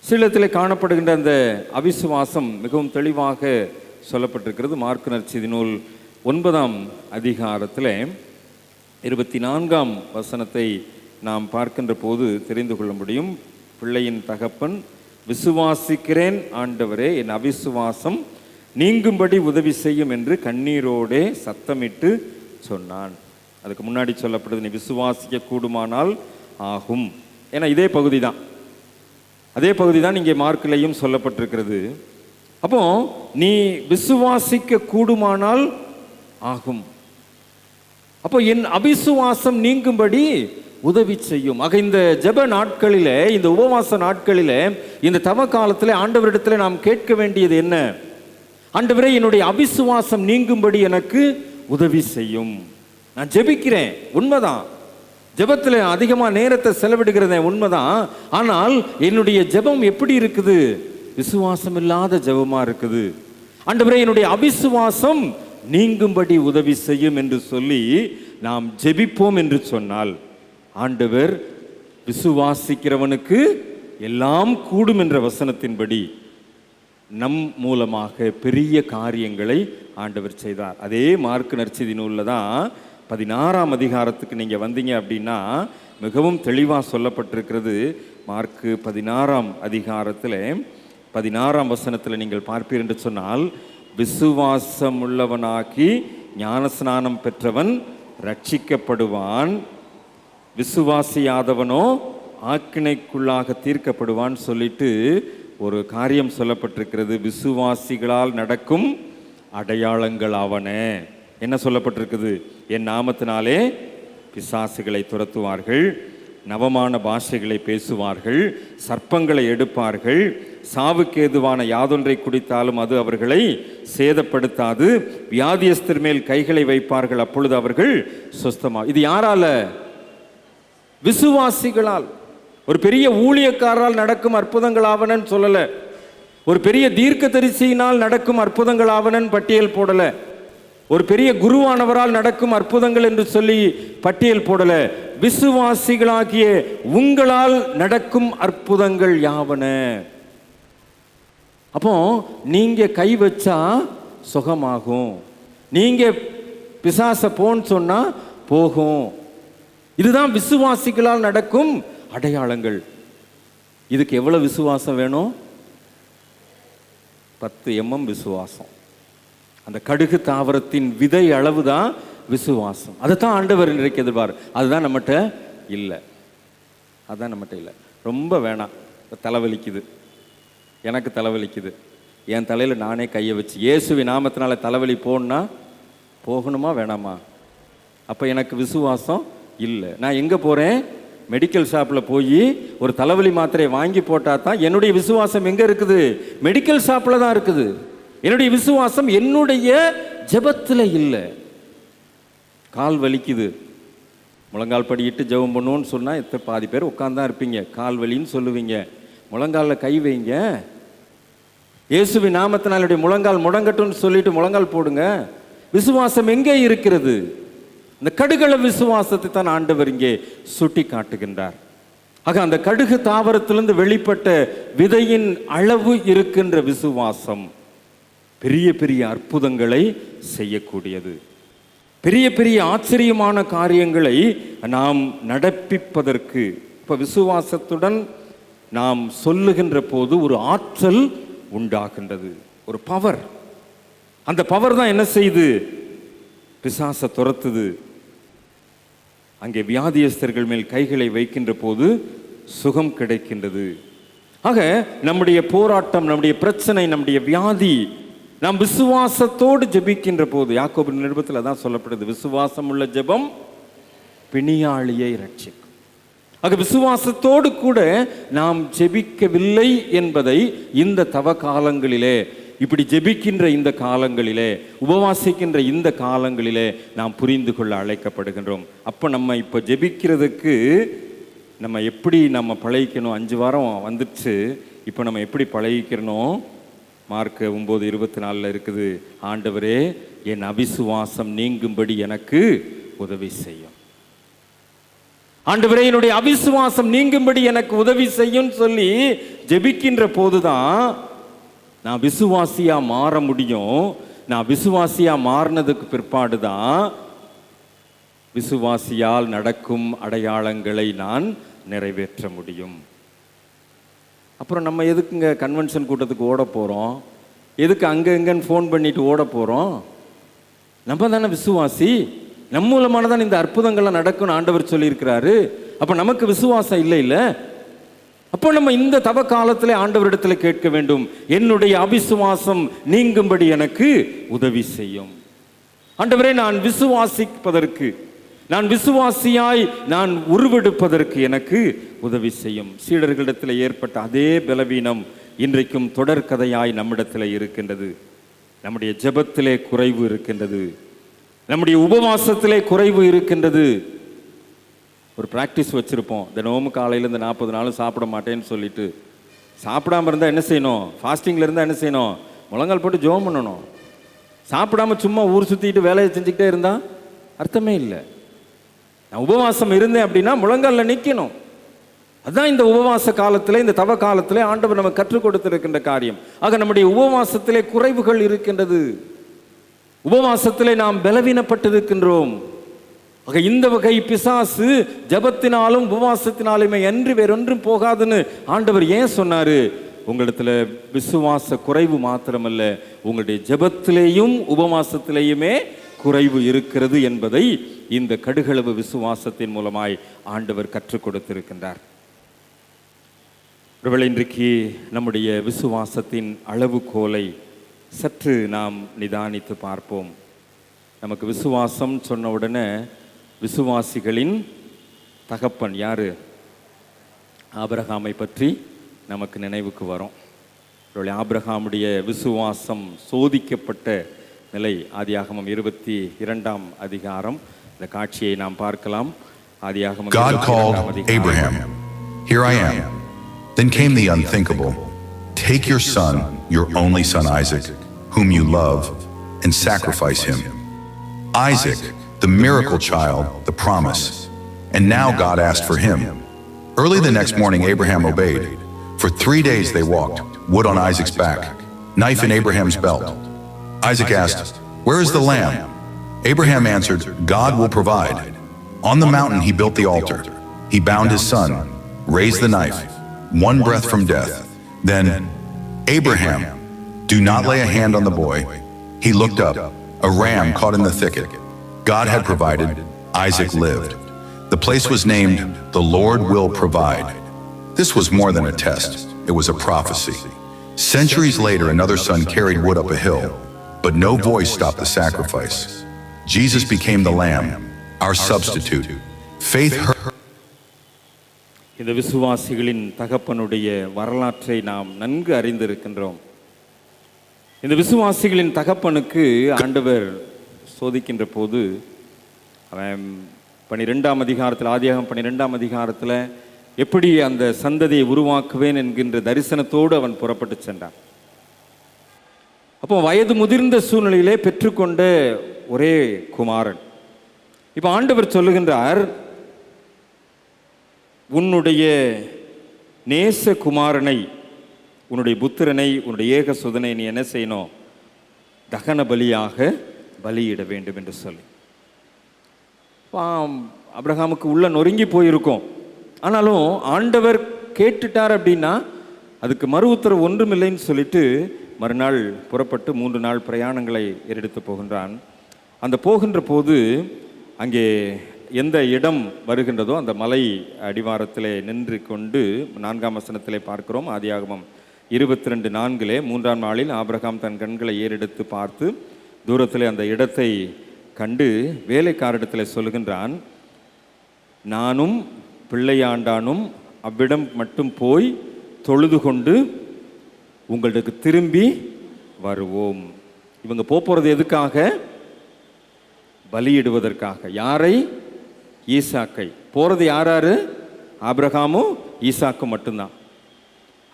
A: சீடரிடத்திலே காணப்படுகின்ற அந்த அவிசுவாசம் மிகவும் தெளிவாக சொல்லப்பட்டிருக்கிறது. மார்க்கு நற்செய்தி நூல் 9ஆம் அதிகாரத்தில் 24ஆம் வசனத்தை நாம் பார்க்கின்ற போது தெரிந்து கொள்ள முடியும். பிள்ளையின் தகப்பன், விசுவாசிக்கிறேன் ஆண்டவரே, என் அவிசுவாசம் நீங்கும்படி உதவி செய்யும் என்று கண்ணீரோடே சத்தமிட்டு சொன்னான். அதுக்கு முன்னாடி சொல்லப்படுது, நீ விசுவாசிக்க கூடுமானால் ஆகும். ஏன்னா இதே பகுதி தான் இங்கே மார்க்கிலையும் சொல்லப்பட்டிருக்கிறது. அப்போ நீ விசுவாசிக்க கூடுமானால் ஆகும். அப்போ என் அவிசுவாசம் நீங்கும்படி உதவி செய்யும். ஆக இந்த ஜெப நாட்களிலே, இந்த உபவாச நாட்களிலே, இந்த தவ காலத்திலே ஆண்டவரிடத்தில் நாம் கேட்க வேண்டியது என்ன? ஆண்டவரே, என்னுடைய அவிசுவாசம் நீங்கும்படி எனக்கு உதவி செய்யும். நான் ஜெபிக்கிறேன், உண்மைதான், ஜெபத்தில் அதிகமாக நேரத்தை செலவிடுகிறதே உண்மைதான். ஆனால் என்னுடைய ஜெபம் எப்படி இருக்குது? விசுவாசம் இல்லாத ஜெபமாக இருக்குது. ஆண்டவரே, என்னுடைய அவிசுவாசம் நீங்கும்படி உதவி செய்யும் என்று சொல்லி நாம் ஜெபிப்போம் என்று சொன்னால், ஆண்டவர் விசுவாசிக்கிறவனுக்கு எல்லாம் கூடும் என்ற வசனத்தின்படி நம் மூலமாக பெரிய காரியங்களை ஆண்டவர் செய்தார். அதே மார்க்கு நற்செய்தி நூலில் தான் 16ஆம் அதிகாரத்துக்கு நீங்கள் வந்தீங்க அப்படின்னா மிகவும் தெளிவாக சொல்லப்பட்டிருக்கிறது. மார்க்கு 16ஆம் அதிகாரத்தில் 16ஆம் வசனத்தில் நீங்கள் பார்ப்பீர் என்று சொன்னால், விசுவாசம் உள்ளவனாக்கி ஞானஸ்நானம் பெற்றவன் ரட்சிக்கப்படுவான், விசுவாசியாதவனோ ஆக்கினைக்குள்ளாக தீர்க்கப்படுவான் சொல்லிட்டு ஒரு காரியம் சொல்லப்பட்டிருக்கிறது. விசுவாசிகளால் நடக்கும் அடையாளங்கள் ஆவன. என்ன சொல்லப்பட்டிருக்குது? என் நாமத்தினாலே பிசாசுகளை துரத்துவார்கள், நவமான பாஷைகளை பேசுவார்கள், சர்ப்பங்களை எடுப்பார்கள், சாவுக்கேதுவான யாதொன்றை குடித்தாலும் அது அவர்களை சேதப்படுத்தாது, வியாதியஸ்தர் மேல் கைகளை வைப்பார்கள், அப்பொழுது அவர்கள் சுஸ்தமா. இது யாரால? விசுவாசிகளால். ஒரு பெரிய ஊழியக்காரரால் நடக்கும் அற்புதங்களாவனன்னு சொல்லல, ஒரு பெரிய தீர்க்கதரிசியினால் நடக்கும் அற்புதங்களாவனன்னு பட்டியல் போடல, ஒரு பெரிய குருவானவரால் நடக்கும் அற்புதங்கள் என்று சொல்லி பட்டியல் போடல. விசுவாசிகளாகிய உங்களால் நடக்கும் அற்புதங்கள் யாவன. அப்போ நீங்க கை வச்சா சுகமாகும், நீங்க பிசாச போன்னு சொன்னா போகும். இதுதான் விசுவாசிகளால் நடக்கும் அடையாளங்கள். இதுக்கு எவ்வளவு விசுவாசம் வேணும்? 10 mm விசுவாசம். அந்த கடுகு தாவரத்தின் விதை அளவு தான் விசுவாசம். அதைத்தான் ஆண்டவர் இன்றைக்கு எதிர்பார். அதுதான் நம்மகிட்ட இல்லை, அதுதான் நம்மகிட்ட இல்லை. ரொம்ப வேணாம், தலைவலிக்குது, எனக்கு தலைவலிக்குது, என் தலையில் நானே கையை வச்சு இயேசுவின் நாமத்தினால தலைவலி போகணும்னா போகணுமா வேணாமா? அப்போ எனக்கு விசுவாசம் இல்லை. நான் எங்கே போகிறேன்? மெடிக்கல் ஷாப்பில் போய் ஒரு தலைவலி மாத்திரையை வாங்கி போட்டால் தான் என்னுடைய விசுவாசம் எங்கே இருக்குது? மெடிக்கல் ஷாப்பில் தான் இருக்குது. என்னுடைய விசுவாசம் என்னுடைய ஜெபத்தில் இல்லை. கால் வலிக்குது, முழங்கால் படியிட்டு ஜெபம் பண்ணுவோன்னு சொன்னால் பாதி பேர் உட்கார்ந்தான் இருப்பீங்க, கால் வலின்னு சொல்லுவீங்க. முழங்காலில் கை வைங்க, இயேசுவின் நாமத்தினாலுடைய முழங்கால் முடங்கட்டும்னு சொல்லிட்டு முழங்கால் போடுங்க. விசுவாசம் எங்கே இருக்கிறது? இந்த கடுகள விசுவாசத்தை தான் ஆண்டவர் இங்கே சுட்டி காட்டுகின்றார். ஆக அந்த கடுகு தாவரத்திலிருந்து வெளிப்பட்ட விதையின் அளவு இருக்கின்ற விசுவாசம் பெரிய பெரிய அற்புதங்களை செய்யக்கூடியது. பெரிய பெரிய ஆச்சரியமான காரியங்களை நாம் நடப்பிப்பதற்கு இப்போ விசுவாசத்துடன் நாம் சொல்லுகின்ற போது ஒரு ஆற்றல் உண்டாகின்றது, ஒரு பவர். அந்த பவர் தான் என்ன செய்யுது? பிசாசை துரத்துது. அங்கே வியாதியஸ்தர்கள் மேல் கைகளை வைக்கின்ற போது சுகம் கிடைக்கின்றது. ஆக நம்முடைய போராட்டம், நம்முடைய பிரச்சனை, நம்முடைய வியாதி நாம் விசுவாசத்தோடு ஜெபிக்கின்ற போது, யாக்கோபு நிருபத்தில் தான் சொல்லப்படுது, விசுவாசம் உள்ள ஜெபம் பிணியாளியை ரட்சிக்கும். ஆக விசுவாசத்தோடு கூட நாம் ஜெபிக்கவில்லை என்பதை இந்த தவ காலங்களிலே, இப்படி ஜெபிக்கின்ற இந்த காலங்களிலே, உபவாசிக்கின்ற இந்த காலங்களிலே நாம் புரிந்து கொள்ள அழைக்கப்படுகின்றோம். அப்போ நம்ம இப்போ ஜெபிக்கிறதுக்கு நம்ம எப்படி நம்ம பழகிக்கணும்? 5 வாரம் வந்துடுச்சு, இப்போ நம்ம எப்படி பழகிக்கிறணும்? மார்க்கு 9:24 இருக்குது, ஆண்டவரே என் அவிசுவாசம் நீங்கும்படி எனக்கு உதவி செய்யும். ஆண்டவரே என்னுடைய அவிசுவாசம் நீங்கும்படி எனக்கு உதவி செய்யும் சொல்லி ஜெபிக்கின்ற போதுதான் நான் விசுவாசியா மாற முடியும். நான் விசுவாசியா மாறினதுக்கு பிற்பாடு தான் விசுவாசியால் நடக்கும் அடையாளங்களை நான் நிறைவேற்ற முடியும். அப்புறம் நம்ம எதுக்குங்க கன்வென்ஷன் கூட்டத்துக்கு ஓட போகிறோம்? எதுக்கு அங்கே இங்கன்னு ஃபோன் பண்ணிட்டு ஓட போகிறோம்? நம்ம தானே விசுவாசி, நம்ம மூலமான தான் இந்த அற்புதங்கள்லாம் நடக்கும்னு ஆண்டவர் சொல்லியிருக்கிறாரு. அப்போ நமக்கு விசுவாசம் இல்லை இல்லை? அப்போ நம்ம இந்த தவ காலத்தில் ஆண்டவரிடத்தில் கேட்க வேண்டும், என்னுடைய அவிசுவாசம் நீங்கும்படி எனக்கு உதவி செய்யும். ஆண்டவரே நான் விசுவாசிப்பதற்கு, நான் விசுவாசியாய் நான் உருவெடுப்பதற்கு எனக்கு உதவி செய்யும். சீடர்களிடத்தில் ஏற்பட்ட அதே பலவீனம் இன்றைக்கும் தொடர்கதையாய் நம்மிடத்தில் இருக்கின்றது. நம்முடைய ஜெபத்திலே குறைவு இருக்கின்றது, நம்முடைய உபவாசத்திலே குறைவு இருக்கின்றது. ஒரு ப்ராக்டிஸ் வச்சுருப்போம், தினமும் காலையில் இந்த 40 நாளும் சாப்பிட மாட்டேன்னு சொல்லிட்டு. சாப்பிடாமல் இருந்தால் என்ன செய்யணும்? ஃபாஸ்டிங்கில் இருந்தால் என்ன செய்யணும்? முழங்கால் போட்டு ஜெபம் பண்ணணும். சாப்பிடாம சும்மா ஊர் சுற்றிட்டு வேலையை செஞ்சுக்கிட்டே இருந்தா அர்த்தமே இல்லை. நான் உபவாசம் இருந்தேன் அப்படின்னா முழங்காலில் நிற்கணும். அதுதான் இந்த உபவாச காலத்தில், இந்த தவ காலத்தில் ஆண்டவர் நமக்கு கற்றுக் கொடுத்திருக்கின்ற காரியம். ஆக நம்முடைய உபவாசத்திலே குறைவுகள் இருக்கின்றது. உபவாசத்திலே நாம் பலவீனப்பட்டிருக்கின்றோம். ஆக இந்த வகை பிசாசு ஜபத்தினாலும் உபவாசத்தினாலுமே அன்றி வேறொன்றும் போகாதுன்னு ஆண்டவர் ஏன் சொன்னாரு? உங்களிடத்துல விசுவாச குறைவு மாத்திரமல்ல, உங்களுடைய ஜபத்திலேயும் உபவாசத்திலேயுமே குறைவு இருக்கிறது என்பதை இந்த கடுகளவு விசுவாசத்தின் மூலமாய் ஆண்டவர் கற்றுக் கொடுத்திருக்கின்றார். ஒருவேளை இன்றைக்கு நம்முடைய விசுவாசத்தின் அளவுகோலை சற்று நாம் நிதானித்து பார்ப்போம். நமக்கு விசுவாசம் சொன்ன உடனே விசுவாசிகளின் தகப்பன் யாரு? ஆபிரகாமை பற்றி நமக்கு நினைவுக்கு வரும். ஆபிரகாமுடைய விசுவாசம் சோதிக்கப்பட்ட நிலை ஆதியாகமம் 22ஆம் அதிகாரம். இந்த காட்சியை நாம் பார்க்கலாம். ஆதியாகமம்
B: God called Abraham, "Here I am." Then came the unthinkable. "Take your son, your only son Isaac, whom you love, and sacrifice him." Isaac, the miracle child, the promise. And now God asked for him. Early the next morning, Abraham obeyed. For 3 days they walked, wood on Isaac's back, knife in Abraham's belt. Isaac asked, "Where is the lamb?" Abraham answered, "God will provide." On the mountain he built the altar. He bound his son, raised the knife, one breath from death. Then, "Abraham, do not lay a hand on the boy." He looked up, a ram caught in the thicket. God had provided, Isaac lived. The place was named, "The Lord will provide." This was more than a test, it was a prophecy. Centuries later, another son carried wood up a hill, but no voice stopped the sacrifice. Jesus became the lamb, our substitute. Faith heard.
A: இந்த விசுவாசிகளின் தகப்பனுடைய வரலாற்றை நாம் நன்கு அறிந்திருக்கின்றோம். இந்த விசுவாசிகளின் தகப்பனுக்கு ஆண்டவர் சோதிக்கின்ற போது அவன் 12ஆம் அதிகாரத்தில், ஆதியாகமம் 12ஆம் அதிகாரத்தில் எப்படி அந்த சந்ததியை உருவாக்குவேன் என்கின்ற தரிசனத்தோடு அவன் புறப்பட்டு சென்றான். அப்போ வயது முதிர்ந்த சூழ்நிலையிலே பெற்றுக்கொண்ட ஒரே குமாரன். இப்போ ஆண்டவர் சொல்லுகின்றார், உன்னுடைய நேச குமாரனை, உன்னுடைய புத்திரனை, உன்னுடைய ஏக சுதனை நீ என்ன செய்யணும்? தகன பலியாக பலியிட வேண்டும் என்று சொல்லி. ஆபிரகாமுக்கு உள்ள நொறுங்கி போயிருக்கும். ஆனாலும் ஆண்டவர் கேட்டுட்டார் அப்படின்னா அதுக்கு மறு உத்தரவு ஒன்றுமில்லைன்னு சொல்லிட்டு மறுநாள் புறப்பட்டு 3 நாள் பிரயாணங்களை எடுத்து போகின்றான். அந்த போகின்ற போது அங்கே எந்த இடம் வருகின்றதோ அந்த மலை அடிவாரத்திலே நின்று கொண்டு 4ஆம் வசனத்திலே பார்க்கிறோம். ஆதியாகமம் 22:4 3ஆம் நாளில் ஆபிரகாம் தன் கண்களை ஏறெடுத்து பார்த்து தூரத்திலே அந்த இடத்தை கண்டு வேலைக்காரிடத்தில் சொல்லுகின்றான், நானும் பிள்ளையாண்டானும் அவ்விடம் மட்டும் போய் தொழுது கொண்டு உங்களுக்கு திரும்பி வருவோம். இவங்க போகிறது எதுக்காக? பலியிடுவதற்காக. யாரை? ஈசாக்கை. போகிறது யாராரு? ஆபிரகாமும் ஈசாக்கும் மட்டும்தான்.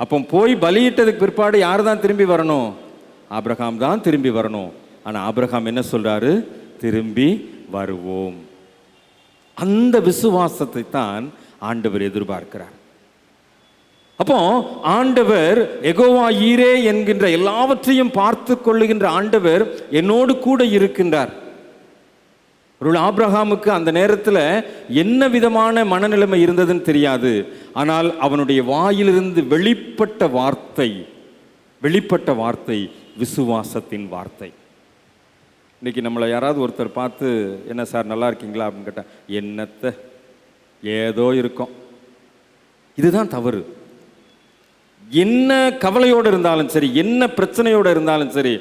A: அப்போ போய் பலியிட்டதுக்கு பிற்பாடு யார் தான் திரும்பி வரணும்? ஆபிரகாம் தான் திரும்பி வரணும். ஆனால் ஆபிரகாம் என்ன சொல்றாரு? திரும்பி வருவோம். அந்த விசுவாசத்தை தான் ஆண்டவர் எதிர்பார்க்கிறார். அப்போ ஆண்டவர் யெகோவா ஈரே என்கின்ற எல்லாவற்றையும் பார்த்து கொள்ளுகின்ற ஆண்டவர் என்னோடு கூட இருக்கின்றார். ஒரு ஆபிரகாமுக்கு அந்த நேரத்தில் என்ன விதமான மனநிலைமை இருந்ததுன்னு தெரியாது. ஆனால் அவனுடைய வாயிலிருந்து வெளிப்பட்ட வார்த்தை விசுவாசத்தின் வார்த்தை. இன்னைக்கு நம்மளை யாராவது ஒருத்தர் பார்த்து, என்ன சார் நல்லா இருக்கீங்களா அப்படின்னு கேட்டால், என்னத்தை ஏதோ இருக்கும். இதுதான் தவறு. என்ன கவலையோடு இருந்தாலும் சரி, என்ன பிரச்சனையோடு இருந்தாலும் சரி,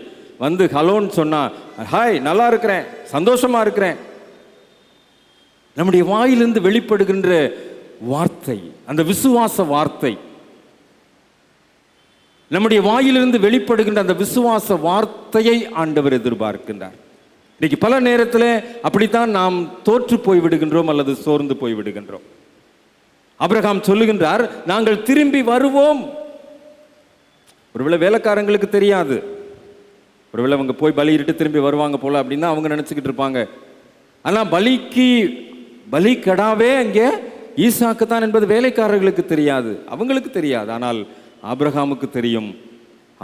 A: வந்து ஹலோன்னு சொன்னால், ஹாய் நல்லா இருக்கிறேன், சந்தோஷமா இருக்கிறேன். நம்முடைய வாயிலிருந்து வெளிப்படுகின்ற வார்த்தை, அந்த விசுவாச வார்த்தை, நம்முடைய வாயிலிருந்து வெளிப்படுகின்ற அந்த விசுவாச வார்த்தையை ஆண்டவர் எதிர்பார்க்கின்றார். இன்னைக்கு பல நேரத்தில் அப்படித்தான் நாம் தோற்று போய் விடுகின்றோம் அல்லது சோர்ந்து போய் விடுகின்றோம். ஆபிரகாம் சொல்லுகின்றார், நாங்கள் திரும்பி வருவோம். ஒருவேளை வேலைக்காரங்களுக்கு தெரியாது, ஒருவேளை அவங்க போய் பலியிட்டு திரும்பி வருவாங்க போல அப்படின்னு அவங்க நினச்சிக்கிட்டு இருப்பாங்க. ஆனால் பலி கடாவே அங்கே ஈசாக்கு தான் என்பது வேலைக்காரர்களுக்கு தெரியாது, அவங்களுக்கு தெரியாது. ஆனால் ஆபிரகாமுக்கு தெரியும்.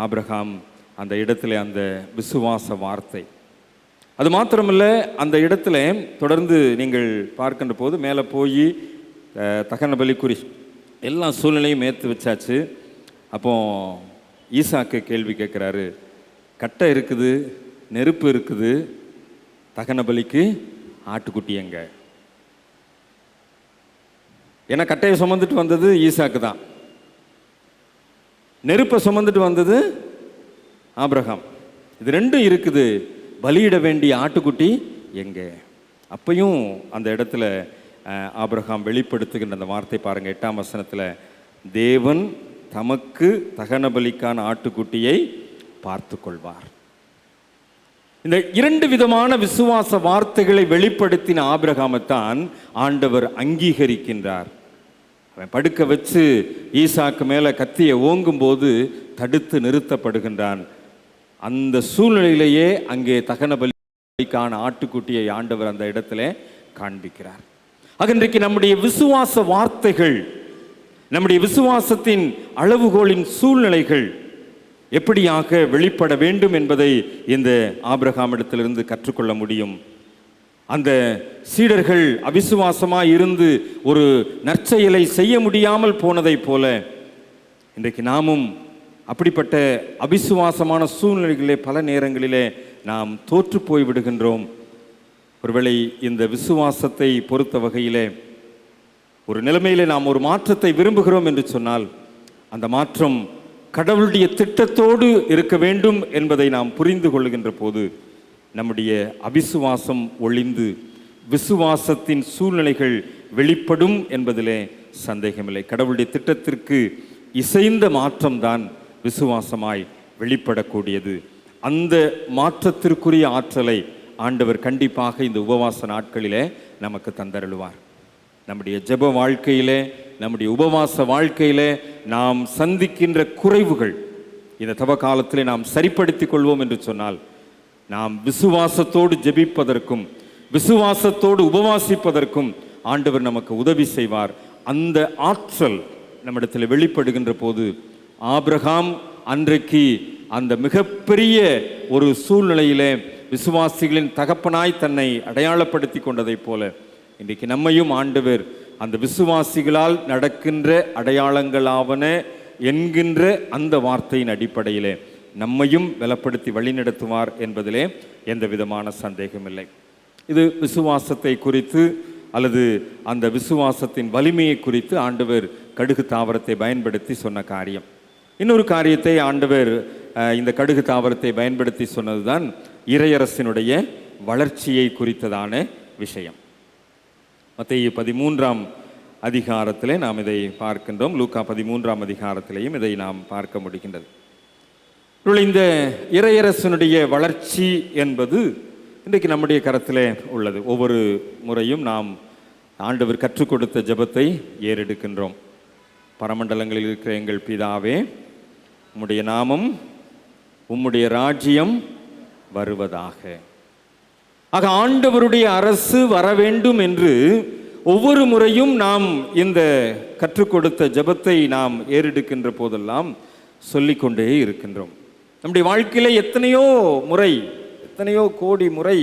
A: ஆபிரகாம் அந்த இடத்துல அந்த விசுவாச வார்த்தை. அது மாத்திரமல்ல, அந்த இடத்துல தொடர்ந்து நீங்கள் பார்க்கின்ற போது மேலே போய் தகன பலிக்குறி எல்லா சூழ்நிலையும் ஏற்று வச்சாச்சு. அப்போ ஈசாக்கு கேள்வி கேட்குறாரு, கட்டை இருக்குது, நெருப்பு இருக்குது, தகன பலிக்கு ஆட்டுக்குட்டி எங்க? ஏன்னா கட்டையை சுமந்துட்டு வந்தது ஈசாக்கு தான், நெருப்பை சுமந்துட்டு வந்தது ஆபிரகாம். இது ரெண்டும் இருக்குது, பலியிட வேண்டிய ஆட்டுக்குட்டி எங்கே? அப்பையும் அந்த இடத்துல ஆபிரகாம் வெளிப்படுத்துகின்ற அந்த வார்த்தை பாருங்க, 8ஆம் வசனத்தில், தேவன் தமக்கு தகன பலிக்கான ஆட்டுக்குட்டியை பார்த்து கொள்வார். இந்த 2 விதமான விசுவாச வார்த்தைகளை வெளிப்படுத்தின ஆபிரகாமைத்தான் ஆண்டவர் அங்கீகரிக்கின்றார். அவன் படுக்க வச்சு ஈசாக்கு மேலே கத்தியை ஓங்கும் போது தடுத்து நிறுத்தப்படுகின்றான். அந்த சூழ்நிலையிலேயே அங்கே தகன பலிக்கான ஆட்டுக்குட்டியை ஆண்டவர் அந்த இடத்துல காண்பிக்கிறார். ஆக இன்றைக்கு நம்முடைய விசுவாச வார்த்தைகள், நம்முடைய விசுவாசத்தின் அளவுகோலின் சூழ்நிலைகள் எப்படியாக வெளிப்பட வேண்டும் என்பதை இந்த ஆபிரகாமிடத்திலிருந்து கற்றுக்கொள்ள முடியும். அந்த சீடர்கள் அவிசுவாசமாய் இருந்து ஒரு நற்செயலை செய்ய முடியாமல் போனதைப் போல இன்றைக்கு நாமும் அப்படிப்பட்ட அவிசுவாசமான சூழ்நிலைகளிலே பல நேரங்களிலே நாம் தோற்று போய் விடுகின்றோம். ஒருவேளை இந்த விசுவாசத்தை பொறுத்த வகையிலே ஒரு நிலைமையிலே நாம் ஒரு மாற்றத்தை விரும்புகிறோம் என்று சொன்னால், அந்த மாற்றம் கடவுளுடைய திட்டத்தோடு இருக்க வேண்டும் என்பதை நாம் புரிந்து கொள்கின்ற போது நம்முடைய அவிசுவாசம் ஒளிந்து விசுவாசத்தின் சூழ்நிலைகள் வெளிப்படும் என்பதிலே சந்தேகமில்லை. கடவுளுடைய திட்டத்திற்கு இசைந்த மாற்றம்தான் விசுவாசமாய் வெளிப்படக்கூடியது. அந்த மாற்றத்திற்குரிய ஆற்றலை ஆண்டவர் கண்டிப்பாக இந்த உபவாச நாட்களிலே நமக்கு தந்தருளுவார். நம்முடைய ஜெப வாழ்க்கையிலே, நம்முடைய உபவாச வாழ்க்கையிலே நாம் சந்திக்கின்ற குறைவுகள் இந்த தவ காலத்திலே நாம் சரிப்படுத்திக் கொள்வோம் என்று சொன்னால், நாம் விசுவாசத்தோடு ஜெபிப்பதற்கும் விசுவாசத்தோடு உபவாசிப்பதற்கும் ஆண்டவர் நமக்கு உதவி செய்வார். அந்த ஆற்றல் நம்மிடத்தில் வெளிப்படுகின்ற போது ஆபிரகாம் அன்றைக்கு அந்த மிகப்பெரிய ஒரு சூழ்நிலையிலே விசுவாசிகளின் தகப்பனாய் தன்னை அடையாளப்படுத்தி கொண்டதைப் போல இன்றைக்கு நம்மையும் ஆண்டவர் அந்த விசுவாசிகளால் நடக்கின்ற அடையாளங்களாவன என்கின்ற அந்த வார்த்தையின் அடிப்படையிலே நம்மையும் பலப்படுத்தி வழிநடத்துவார் என்பதிலே எந்த விதமான சந்தேகமில்லை. இது விசுவாசத்தை குறித்து அல்லது அந்த விசுவாசத்தின் வலிமையை குறித்து ஆண்டவர் கடுகு தாவரத்தை பயன்படுத்தி சொன்ன காரியம். இன்னொரு காரியத்தை ஆண்டவர் இந்த கடுகு தாவரத்தை பயன்படுத்தி சொன்னதுதான் இறையரசினுடைய வளர்ச்சியை குறித்ததான விஷயம். மத்தேயு 13ஆம் அதிகாரத்திலே நாம் இதை பார்க்கின்றோம். லூக்கா 13ஆம் அதிகாரத்திலேயும் இதை நாம் பார்க்க முடிகின்றது. இந்த இறையரசனுடைய வளர்ச்சி என்பது இன்றைக்கு நம்முடைய கரத்திலே உள்ளது. ஒவ்வொரு முறையும் நாம் ஆண்டவர் கற்றுக் கொடுத்த ஜெபத்தை ஏறெடுக்கின்றோம். பரமண்டலங்களில் இருக்கிற எங்கள் பிதாவே, உம்முடைய நாமம், உம்முடைய ராஜ்யம் வருவதாக. ஆக ஆண்டவருடைய அரசு வர வேண்டும் என்று ஒவ்வொரு முறையும் நாம் இந்த கற்றுக் கொடுத்த ஜெபத்தை நாம் ஏறெடுக்கின்ற போதெல்லாம் சொல்லிக்கொண்டே இருக்கின்றோம். நம்முடைய வாழ்க்கையில எத்தனையோ கோடி முறை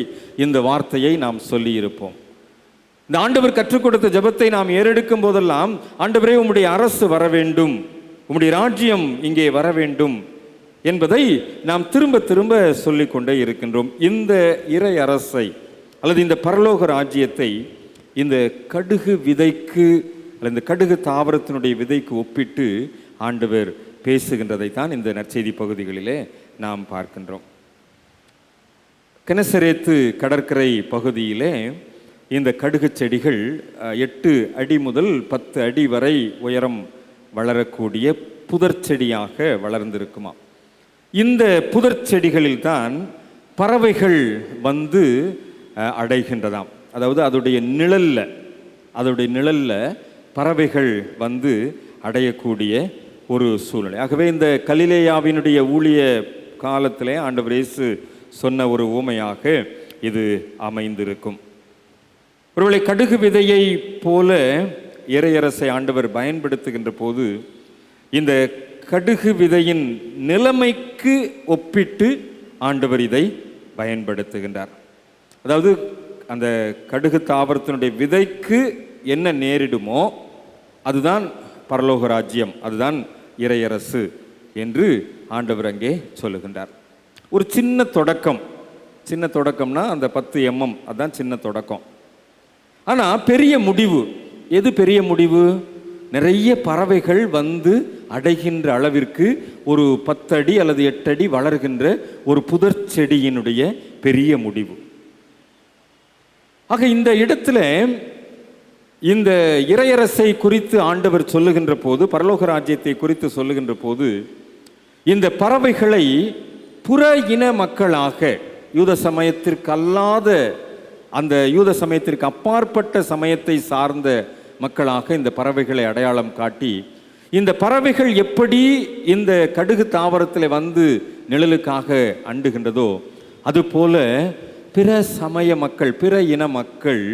A: இந்த வார்த்தையை நாம் சொல்லி இருப்போம். இந்த ஆண்டவர் கற்றுக் கொடுத்த ஜெபத்தை நாம் ஏறெடுக்கும் போதெல்லாம், ஆண்டவரே உம்முடைய அரசு வர வேண்டும், உம்முடைய ராஜ்யம் இங்கே வர வேண்டும் என்பதை நாம் திரும்ப திரும்ப சொல்லிக்கொண்டே இருக்கின்றோம். இந்த இறை அரசை அல்லது இந்த பரலோக ராஜ்யத்தை இந்த கடுகு விதைக்கு அல்லது இந்த கடுகு தாவரத்தினுடைய விதைக்கு ஒப்பிட்டு ஆண்டவர் பேசுகின்றதை தான் இந்த நற்செய்தி பகுதிகளிலே நாம் பார்க்கின்றோம். கெனசரேத்து கடற்கரை பகுதியிலே இந்த கடுகு செடிகள் 8 அடி முதல் 10 அடி வரை உயரம் வளரக்கூடிய புதர் செடியாக வளர்ந்திருக்குமா. இந்த புதர் செடிகளில் தான் பறவைகள் வந்து அடைகின்றதாம். அதாவது அதோடைய நிழல்ல பறவைகள் வந்து அடையக்கூடிய ஒரு சூழ்நிலை. ஆகவே இந்த கலிலேயாவினுடைய ஊழிய காலத்திலே ஆண்டவர் இயேசு சொன்ன ஒரு ஊமையாக இது அமைந்திருக்கும். ஒருவேளை கடுகு விதையை போல இறையரசை ஆண்டவர் பயன்படுத்துகின்ற போது இந்த கடுகு விதையின் நிலைமைக்கு ஒப்பிட்டு ஆண்டவர் இதை பயன்படுத்துகின்றார். அதாவது அந்த கடுகு தாவரத்தினுடைய விதைக்கு என்ன நேரிடுமோ அதுதான் பரலோக ராஜ்யம், அதுதான் இறையரசு என்று ஆண்டவர் அங்கே சொல்லுகின்றார். ஒரு சின்ன தொடக்கம்னா அந்த 10 mm, அதுதான் சின்ன தொடக்கம். ஆனால் பெரிய முடிவு எது? பெரிய முடிவு நிறைய பறவைகள் வந்து அடைகின்ற அளவிற்கு ஒரு 10 அடி அல்லது 8 அடி வளர்கின்ற ஒரு புதர் செடியினுடைய பெரிய முடிவு. ஆக இந்த இடத்துல இந்த இறையரசை குறித்து ஆண்டவர் சொல்லுகின்ற போது, பரலோக ராஜ்யத்தை குறித்து சொல்லுகின்ற போது, இந்த பறவைகளை புற இன மக்களாக, யூத சமயத்திற்கு அல்லாத, அந்த யூத சமயத்திற்கு அப்பாற்பட்ட சமயத்தை சார்ந்த மக்களாக இந்த பறவைகளை அடையாளம் காட்டி, இந்த பறவைகள் எப்படி இந்த கடுகு தாவரத்தில் வந்து நிழலுக்காக அண்டுகின்றதோ அதுபோல பிற சமய மக்கள், பிற இன மக்கள்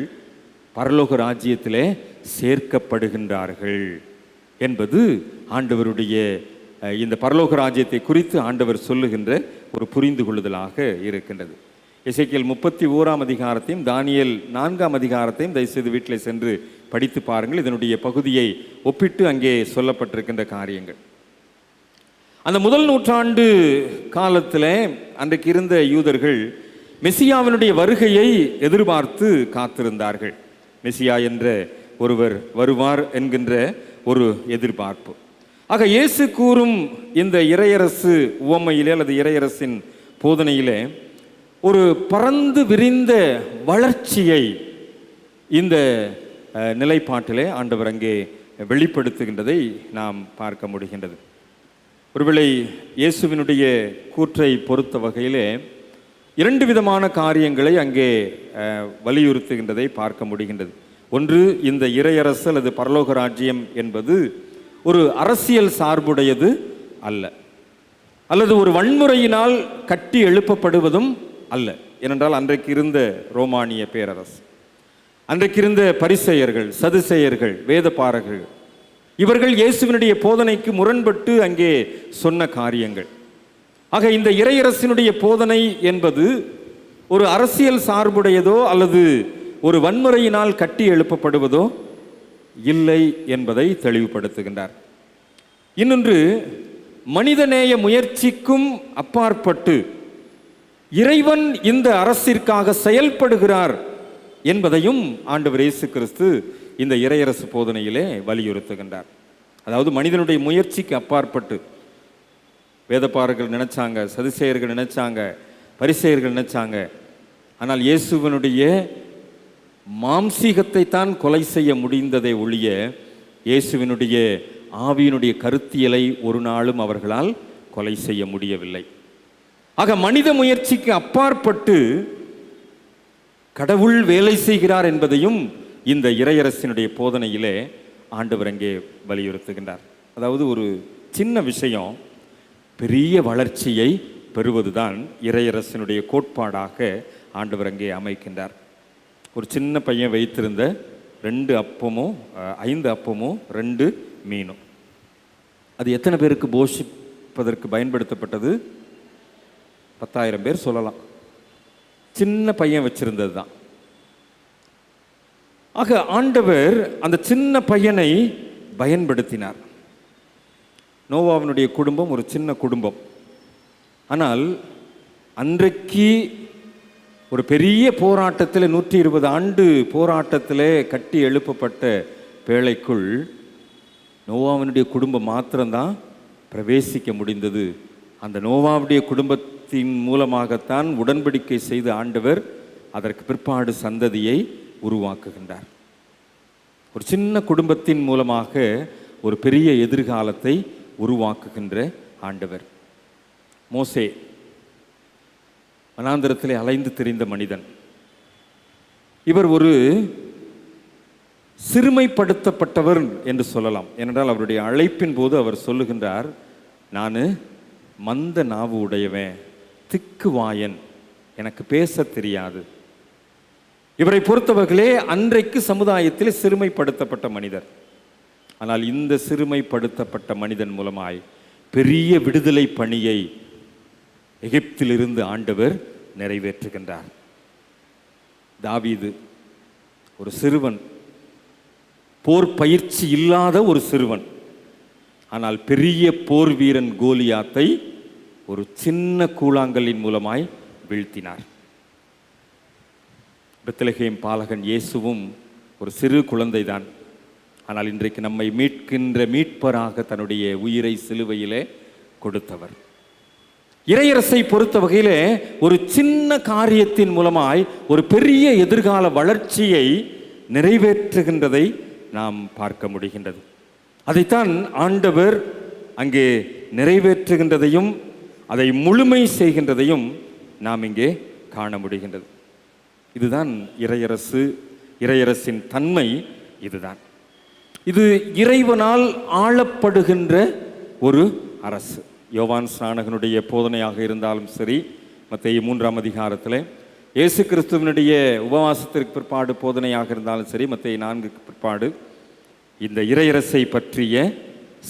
A: பரலோக ராஜ்யத்திலே சேர்க்கப்படுகின்றார்கள் என்பது ஆண்டவருடைய இந்த பரலோக ராஜ்யத்தை குறித்து ஆண்டவர் சொல்லுகின்ற ஒரு புரிந்து கொள்ளுதலாக இருக்கின்றது. எசேக்கியேல் 31 அதிகாரத்தையும் தானியேல் 4 அதிகாரத்தையும் தயவுசெய்து வீட்டில் சென்று படித்து பாருங்கள். இதனுடைய பகுதியை ஒப்பிட்டு அங்கே சொல்லப்பட்டிருக்கின்ற காரியங்கள். அந்த முதல் நூற்றாண்டு காலத்தில் அன்றைக்கு இருந்த யூதர்கள் மெசியாவினுடைய வருகையை எதிர்பார்த்து காத்திருந்தார்கள். மெசியா என்ற ஒருவர் வருவார் என்கின்ற ஒரு எதிர்பார்ப்பு. ஆக இயேசு கூறும் இந்த இறையரசு உவமையிலே அல்லது இறையரசின் போதனையிலே ஒரு பறந்து விரிந்த வளர்ச்சியை இந்த நிலைப்பாட்டிலே ஆண்டவர் அங்கே வெளிப்படுத்துகின்றதை நாம் பார்க்க முடிகின்றது. ஒருவேளை இயேசுவினுடைய கூற்றை பொறுத்த வகையிலே 2 விதமான காரியங்களை அங்கே வலியுறுத்துகின்றதை பார்க்க முடிகின்றது. ஒன்று, இந்த இறையரசு அல்லது பரலோக ராஜ்யம் என்பது ஒரு அரசியல் சார்புடையது அல்ல, அல்லது ஒரு வன்முறையினால் கட்டி எழுப்பப்படுவதும் அல்ல. ஏனென்றால் அன்றைக்கு இருந்த ரோமானிய பேரரசு, அன்றைக்கு இருந்த பரிசேயர்கள், சதுசேயர்கள், வேதபாரகர்கள், இவர்கள் இயேசுவினுடைய போதனைக்கு முரண்பட்டு அங்கே சொன்ன காரியங்கள். ஆக இந்த இறையரசினுடைய போதனை என்பது ஒரு அரசியல் சார்புடையதோ அல்லது ஒரு வன்முறையினால் கட்டி எழுப்பப்படுவதோ இல்லை என்பதை தெளிவுபடுத்துகின்றார். இன்னொன்று, மனிதநேய முயற்சிக்கும் அப்பாற்பட்டு இறைவன் இந்த அரசிற்காக செயல்படுகிறார் என்பதையும் ஆண்டவர் இயேசு கிறிஸ்து இந்த இறையரசு போதனையிலே வலியுறுத்துகின்றார். அதாவது மனிதனுடைய முயற்சிக்கு அப்பாற்பட்டு வேதபாரகர்கள் நினைச்சாங்க, சதுசேயர்கள் நினைச்சாங்க, பரிசேயர்கள் நினைச்சாங்க. ஆனால் இயேசுவனுடைய மாம்சீகத்தை தான் கொலை செய்ய முடிந்ததை ஒழிய இயேசுவினுடைய ஆவியினுடைய கருத்தியலை ஒரு நாளும் அவர்களால் கொலை செய்ய முடியவில்லை. ஆக மனித முயற்சிக்கு அப்பாற்பட்டு கடவுள் வேலை செய்கிறார் என்பதையும் இந்த இறையரசினுடைய போதனையிலே ஆண்டவர் அங்கே வலியுறுத்துகின்றார். அதாவது ஒரு சின்ன விஷயம் பெரிய வளர்ச்சியை பெறுவதுதான் இறையரசினுடைய கோட்பாடாக ஆண்டவர் அங்கே அமைக்கின்றார். ஒரு சின்ன பையன் வைத்திருந்த 2 அப்பமும் 5 அப்பமும் 2 மீனும், அது எத்தனை பேருக்கு போஷிப்பதற்கு பயன்படுத்தப்பட்டது? 10,000 பேர் சொல்லலாம். சின்ன பையன் வச்சிருந்தது தான். ஆக ஆண்டவர் அந்த சின்ன பையனை பயன்படுத்தினார். நோவாவினுடைய குடும்பம் ஒரு சின்ன குடும்பம். ஆனால் அன்றைக்கு ஒரு பெரிய போராட்டத்தில் 120 ஆண்டு போராட்டத்தில் கட்டி எழுப்பப்பட்ட வேளைக்குள் நோவாவினுடைய குடும்பம் மாத்திரம்தான் பிரவேசிக்க முடிந்தது. அந்த நோவாவுடைய குடும்பத்தின் மூலமாகத்தான் உடன்படிக்கை செய்த ஆண்டவர் அதற்கு பிற்பாடு சந்ததியை உருவாக்குகின்றார். ஒரு சின்ன குடும்பத்தின் மூலமாக ஒரு பெரிய எதிர்காலத்தை உருவாக்குகின்ற ஆண்டவர். மோசே வனாந்திரத்திலே அலைந்து திரிந்த மனிதன். இவர் ஒரு சிறுமைப்படுத்தப்பட்டவர் என்று சொல்லலாம். ஏனென்றால் அவருடைய அழைப்பின் போது அவர் சொல்லுகின்றார், நான் மந்த நாவு உடையவன், திக்குவாயன், எனக்கு பேச தெரியாது. இவரை பொறுத்தவர்களே அன்றைக்கு சமுதாயத்தில் சிறுமைப்படுத்தப்பட்ட மனிதர். ஆனால் இந்த சிறுமைப்படுத்தப்பட்ட மனிதன் மூலமாய் பெரிய விடுதலை பணியை எகிப்திலிருந்து ஆண்டவர் நிறைவேற்றுகின்றார். தாவீது ஒரு சிறுவன், போர் பயிற்சி இல்லாத ஒரு சிறுவன். ஆனால் பெரிய போர் வீரன் கோலியாத்தை ஒரு சின்ன கூழாங்கல்லின் மூலமாய் வீழ்த்தினார். பெத்லகேம் பாலகன் இயேசுவும் ஒரு சிறு குழந்தைதான். ஆனால் இன்றைக்கு நம்மை மீட்கின்ற மீட்பராக தன்னுடைய உயிரை சிலுவையிலே கொடுத்தவர். இறையரசை பொறுத்த வகையிலே ஒரு சின்ன காரியத்தின் மூலமாய் ஒரு பெரிய எதிர்கால வளர்ச்சியை நிறைவேற்றுகின்றதை நாம் பார்க்க முடிகின்றது. அதைத்தான் ஆண்டவர் அங்கே நிறைவேற்றுகின்றதையும் அதை முழுமை செய்கின்றதையும் நாம் இங்கே காண முடிகின்றது. இதுதான் இறையரசு, இறையரசின் தன்மை இதுதான். இது இறைவனால் ஆளப்படுகின்ற ஒரு அரசு. யோவான் ஸ்நானகனுடைய போதனையாக இருந்தாலும் சரி, மத்தேயு 3ஆம் அதிகாரத்தில் இயேசு கிறிஸ்துவனுடைய உபவாசத்திற்கு பிற்பாடு போதனையாக இருந்தாலும் சரி, மத்தேயு 4க்கு பிற்பாடு இந்த இறையரசை பற்றிய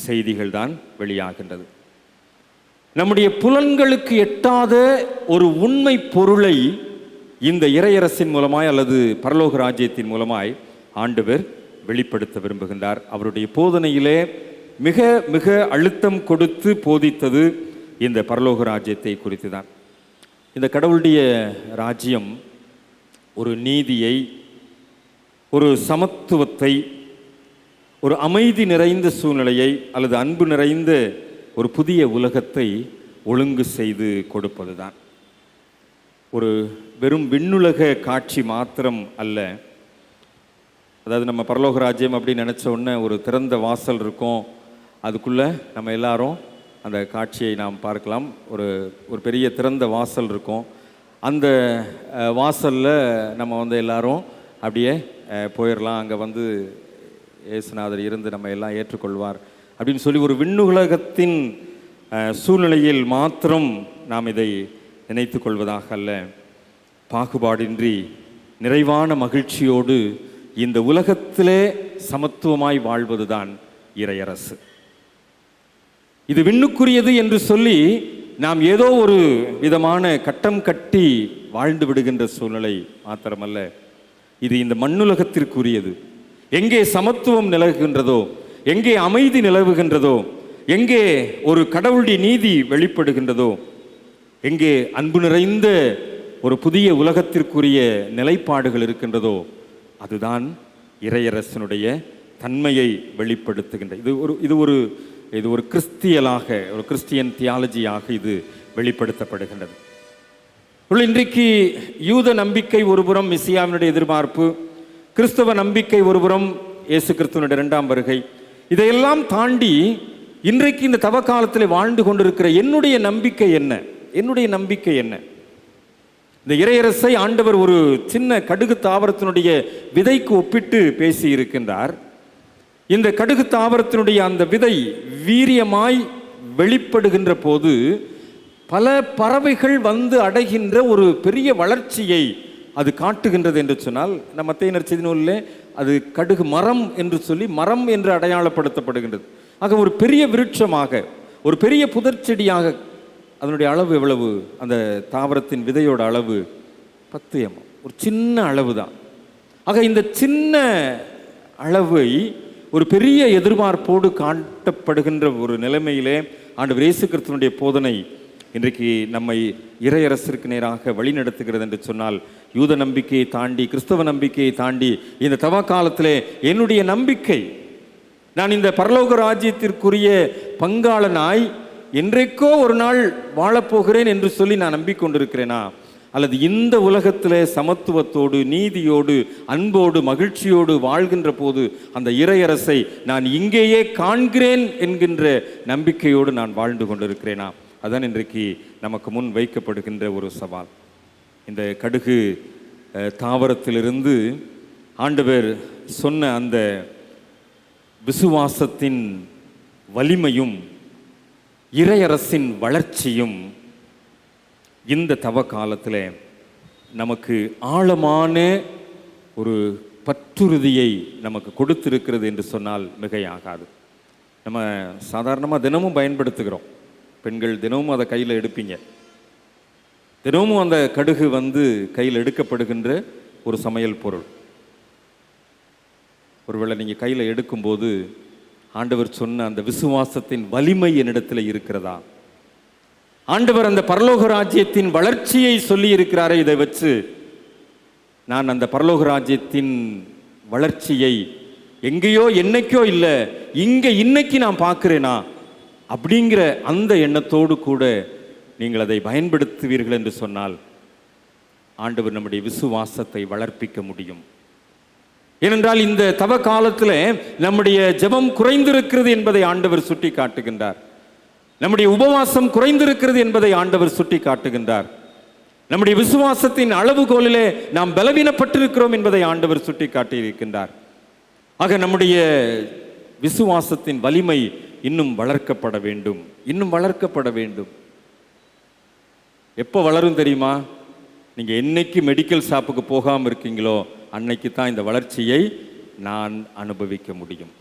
A: செய்திகள் தான் வெளியாகின்றது. நம்முடைய புலன்களுக்கு எட்டாத ஒரு உண்மை பொருளை இந்த இறையரசின் மூலமாய் அல்லது பரலோக ராஜ்யத்தின் மூலமாய் ஆண்டவர் வெளிப்படுத்த விரும்புகின்றார். அவருடைய போதனையிலே மிக மிக அழுத்தம் கொடுத்து போதித்தது இந்த பரலோக ராஜ்யத்தை குறித்து தான். இந்த கடவுளுடைய ராஜ்யம் ஒரு நீதியை, ஒரு சமத்துவத்தை, ஒரு அமைதி நிறைந்த சூழ்நிலையை அல்லது அன்பு நிறைந்த ஒரு புதிய உலகத்தை ஒழுங்கு செய்து கொடுப்பது தான். ஒரு வெறும் விண்ணுலக காட்சி மாத்திரம் அல்ல. அதாவது நம்ம பரலோக ராஜ்யம் அப்படின்னு நினச்ச உடனே ஒரு திறந்த வாசல் இருக்கும், அதுக்குள்ளே நம்ம எல்லாரும் அந்த காட்சியை நாம் பார்க்கலாம். ஒரு பெரிய திறந்த வாசல் இருக்கும். அந்த வாசலில் நம்ம எல்லாரும் அப்படியே போயிடலாம். அங்கே இயேசுநாதர் இருந்து நம்ம எல்லாம் ஏற்றுக்கொள்வார் அப்படின்னு சொல்லி ஒரு விண்ணுலகத்தின் சூழ்நிலையில் மாத்திரம் நாம் இதை நினைத்து கொள்வதாக அல்ல, பாகுபாடின்றி நிறைவான மகிழ்ச்சியோடு இந்த உலகத்திலே சமத்துவமாய் வாழ்வதுதான் இறையரசு. இது விண்ணுக்குரியது என்று சொல்லி நாம் ஏதோ ஒரு விதமான கட்டம் கட்டி வாழ்ந்து விடுகின்ற சூழ்நிலை மாத்திரமல்ல, இது இந்த மண்ணுலகத்திற்குரியது. எங்கே சமத்துவம் நிலவுகின்றதோ, எங்கே அமைதி நிலவுகின்றதோ, எங்கே ஒரு கடவுளுடைய நீதி வெளிப்படுகின்றதோ, எங்கே அன்பு நிறைந்த ஒரு புதிய உலகத்திற்குரிய நிலைப்பாடுகள் இருக்கின்றதோ, அதுதான் இறையரசனுடைய தன்மையை வெளிப்படுத்துகின்ற. இது ஒரு கிறிஸ்தியலாக, ஒரு கிறிஸ்டியன் தியாலஜியாக இது வெளிப்படுத்தப்படுகின்றது. இன்றைக்கு யூத நம்பிக்கை ஒருபுறம் மெசியாவினுடைய எதிர்பார்ப்பு, கிறிஸ்தவ நம்பிக்கை ஒருபுறம் இயேசு கிறிஸ்துவனுடைய 2ஆம் வருகை, இதையெல்லாம் தாண்டி இன்றைக்கு இந்த தவ காலத்தில் வாழ்ந்து கொண்டிருக்கிற என்னுடைய நம்பிக்கை என்ன? என்னுடைய நம்பிக்கை என்ன? இந்த இறையரசை ஆண்டவர் ஒரு சின்ன கடுகு தாவரத்தினுடைய விதைக்கு ஒப்பிட்டு பேசி இருக்கின்றார். இந்த கடுகு தாவரத்தினுடைய அந்த விதை வீரியமாய் வெளிப்படுகின்ற போது பல பறவைகள் அடைகின்ற ஒரு பெரிய வளர்ச்சியை அது காட்டுகின்றது என்று சொன்னால், நம்ம மத்தேயு நற்செய்தி நூலிலே அது கடுகு மரம் என்று சொல்லி மரம் என்று அடையாளப்படுத்தப்படுகின்றது. ஆக ஒரு பெரிய விருட்சமாக, ஒரு பெரிய புதர்ச்செடியாக அதனுடைய அளவு எவ்வளவு? அந்த தாவரத்தின் விதையோட அளவு 10 mm, ஒரு சின்ன அளவு தான். ஆக இந்த சின்ன அளவை ஒரு பெரிய எதிர்பார்ப்போடு காட்டப்படுகின்ற ஒரு நிலைமையிலே ஆண்டவர் இயேசு கிறிஸ்துவினுடைய போதனை இன்றைக்கு நம்மை இறையரசிற்கு நேராக வழி நடத்துகிறது என்று சொன்னால், யூத நம்பிக்கையை தாண்டி, கிறிஸ்தவ நம்பிக்கையை தாண்டி இந்த தவ காலத்திலே என்னுடைய நம்பிக்கை, நான் இந்த பரலோக ராஜ்யத்திற்குரிய பங்காளனாய் என்றைக்கோ ஒரு நாள் வாழப்போகிறேன் என்று சொல்லி நான் நம்பிக்கொண்டிருக்கிறேனா, அல்லது இந்த உலகத்திலே சமத்துவத்தோடு, நீதியோடு, அன்போடு, மகிழ்ச்சியோடு வாழ்கின்ற போது அந்த இறையரசை நான் இங்கேயே காண்கிறேன் என்கின்ற நம்பிக்கையோடு நான் வாழ்ந்து கொண்டிருக்கிறேனா? அதான் இன்றைக்கு நமக்கு முன் வைக்கப்படுகின்ற ஒரு சவால். இந்த கடுகு தாவரத்திலிருந்து ஆண்டவர் சொன்ன அந்த விசுவாசத்தின் வலிமையும் இறையரசின் வளர்ச்சியும் இந்த தவ காலத்தில் நமக்கு ஆழமான ஒரு பற்றுறுதியை நமக்கு கொடுத்திருக்கிறது என்று சொன்னால் மிகையாகாது. நம்ம சாதாரணமாக தினமும் பயன்படுத்துகிறோம். பெண்கள் தினமும் அதை கையில் எடுப்பீங்க. தினமும் அந்த கடுகு கையில் எடுக்கப்படுகின்ற ஒரு சமையல் பொருள். ஒருவேளை நீங்கள் கையில் எடுக்கும்போது ஆண்டவர் சொன்ன அந்த விசுவாசத்தின் வலிமை என்னிடத்தில் இருக்கிறதா? ஆண்டவர் அந்த பரலோக ராஜ்யத்தின் வளர்ச்சியை சொல்லி இருக்கிறாரே, இதை வச்சு நான் அந்த பரலோக ராஜ்யத்தின் வளர்ச்சியை எங்கேயோ என்னைக்கோ இல்லை, இங்கே இன்னைக்கு நான் பார்க்கிறேனா அப்படிங்கிற அந்த எண்ணத்தோடு கூட நீங்கள் அதை பயன்படுத்துவீர்கள் என்று சொன்னால் ஆண்டவர் நம்முடைய விசுவாசத்தை வளர்ப்பிக்க முடியும். ஏனென்றால் இந்த தவ காலத்தில் நம்முடைய ஜெபம் குறைந்திருக்கிறது என்பதை ஆண்டவர் சுட்டி காட்டுகின்றார். நம்முடைய உபவாசம் குறைந்திருக்கிறது என்பதை ஆண்டவர் சுட்டி காட்டுகின்றார். நம்முடைய விசுவாசத்தின் அளவுகோலிலே நாம் பலவீனப்பட்டிருக்கிறோம் என்பதை ஆண்டவர் சுட்டி காட்டியிருக்கின்றார். ஆக நம்முடைய விசுவாசத்தின் வலிமை இன்னும் வளர்க்கப்பட வேண்டும், இன்னும் வளர்க்கப்பட வேண்டும். எப்போ வளரும் தெரியுமா? நீங்கள் என்னைக்கு மெடிக்கல் ஷாப்புக்கு போகாமல் இருக்கீங்களோ அன்னைக்கு தான் இந்த வளர்ச்சியை நான் அனுபவிக்க முடியும்.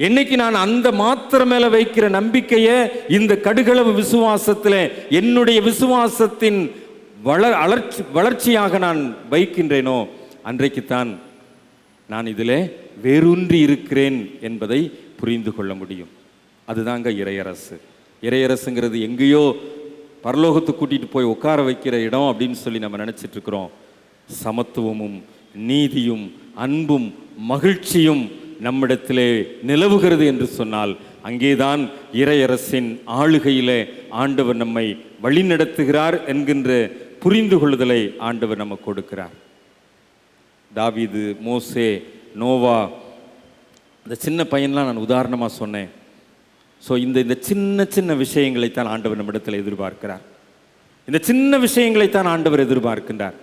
A: என்னைக்கு நான் அந்த மாத்திரை மேல வைக்கிற நம்பிக்கையை இந்த கடுகளவு விசுவாசத்தில் என்னுடைய விசுவாசத்தின் வளர்ச்சியாக நான் வைக்கின்றேனோ அன்றைக்குத்தான் நான் இதில் வேரூன்றி இருக்கிறேன் என்பதை புரிந்து கொள்ள முடியும். அதுதாங்க இறையரசு. இறையரசுங்கிறது எங்கேயோ பரலோகத்துக்கு கூட்டிகிட்டு போய் உட்கார வைக்கிற இடம் அப்படின்னு சொல்லி நம்ம நினச்சிட்டு இருக்கிறோம். சமத்துவமும் நீதியும் அன்பும் மகிழ்ச்சியும் நம்மிடத்திலே நிலவுகிறது என்று சொன்னால் அங்கேதான் இறையரசின் ஆளுகையிலே ஆண்டவர் நம்மை வழிநடத்துகிறார் என்கின்ற புரிந்து கொள்ளுதலை ஆண்டவர் நமக்கு கொடுக்கிறார். தாவீது, மோசே, நோவா, இந்த சின்ன பையன்லாம் நான் உதாரணமாக சொன்னேன். ஸோ இந்த சின்ன சின்ன விஷயங்களைத்தான் ஆண்டவர் நம்மிடத்தில் எதிர்பார்க்கிறார். இந்த சின்ன விஷயங்களைத்தான் ஆண்டவர் எதிர்பார்க்கின்றார்.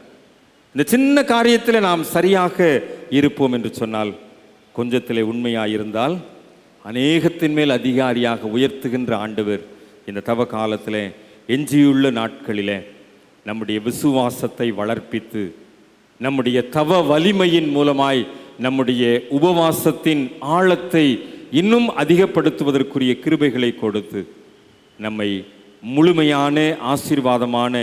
A: இந்த சின்ன காரியத்தில் நாம் சரியாக இருப்போம் என்று சொன்னால், கொஞ்சத்திலே உண்மையாக இருந்தால் அநேகத்தின் மேல் அதிகாரியாக உயர்த்துகின்ற ஆண்டவர் இந்த தவ காலத்தில் எஞ்சியுள்ள நாட்களில் நம்முடைய விசுவாசத்தை வளர்ப்பித்து நம்முடைய தவ வலிமையின் மூலமாய் நம்முடைய உபவாசத்தின் ஆழத்தை இன்னும் அதிகப்படுத்துவதற்குரிய கிருபைகளை கொடுத்து நம்மை முழுமையான ஆசீர்வாதமான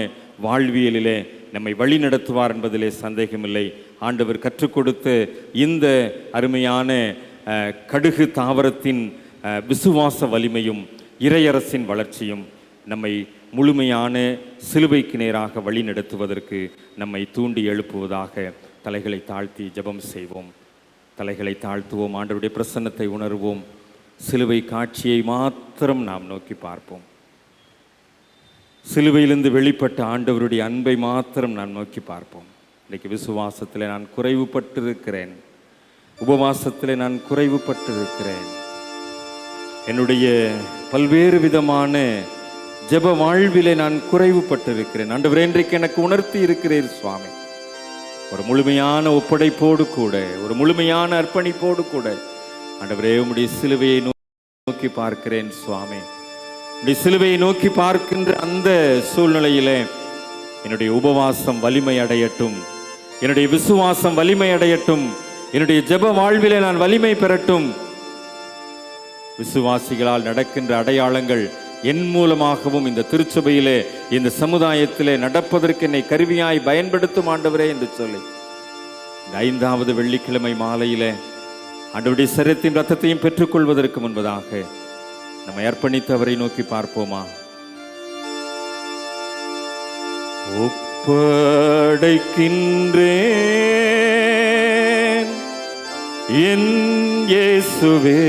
A: வாழ்வியலிலே நம்மை வழி நடத்துவார் என்பதிலே சந்தேகமில்லை. ஆண்டவர் கற்றுக் கொடுத்த இந்த அருமையான கடுகு தாவரத்தின் விசுவாச வலிமையும் இறையரசின் வளர்ச்சியும் நம்மை முழுமையான சிலுவைக்கு நேராக வழி நடத்துவதற்கு நம்மை தூண்டி எழுப்புவதாக. தலைகளை தாழ்த்தி ஜெபம் செய்வோம். தலைகளை தாழ்த்துவோம். ஆண்டவருடைய பிரசன்னத்தை உணர்வோம். சிலுவை காட்சியை மாத்திரம் நாம் நோக்கி பார்ப்போம். சிலுவையிலிருந்து வெளிப்பட்ட ஆண்டவருடைய அன்பை மாத்திரம் நாம் நோக்கி பார்ப்போம். இன்றைக்கு விசுவாசத்தில் நான் குறைவுபட்டிருக்கிறேன், உபவாசத்தில் நான் குறைவுபட்டிருக்கிறேன், என்னுடைய பல்வேறு விதமான ஜெப வாழ்விலே நான் குறைவுபட்டிருக்கிறேன். ஆண்டவரே, இன்றைக்கு எனக்கு உணர்த்தி இருக்கிறேன் சுவாமி. ஒரு முழுமையான ஒப்படைப்போடு கூட, ஒரு முழுமையான அர்ப்பணிப்போடு கூட ஆண்டவரே உம்முடைய சிலுவையை நோக்கி பார்க்கிறேன் சுவாமி. உம்முடைய சிலுவையை நோக்கி பார்க்கின்ற அந்த சூழ்நிலையிலே என்னுடைய உபவாசம் வலிமை அடையட்டும், என்னுடைய விசுவாசம் வலிமை அடையட்டும், என்னுடைய ஜெப வாழ்விலே நான் வலிமை பெறட்டும். விசுவாசிகளால் நடக்கின்ற அடையாளங்கள் என் மூலமாகவும் இந்த திருச்சபையிலே இந்த சமுதாயத்திலே நடப்பதற்கு என்னை கருவியாய் பயன்படுத்தும் ஆண்டவரே என்று சொல்லி இந்த 5வது வெள்ளிக்கிழமை மாலையிலே ஆண்டவருடைய சரீரத்தின் ரத்தத்தையும் பெற்றுக்கொள்வதற்கு முன்பதாக நம்மை அர்ப்பணித்து அவரை நோக்கி பார்ப்போமா? ஒப்படைக்கின்றேன் என் இயேசுவே,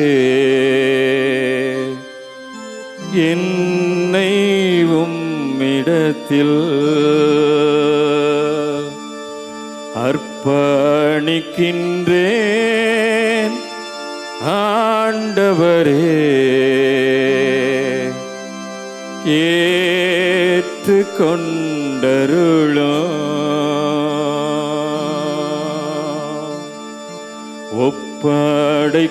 A: என்னை உம்மிடத்தில் அர்ப்பணிக்கின்றேன் ஆண்டவரே, ஏற்றுக்கொண்டருளும்.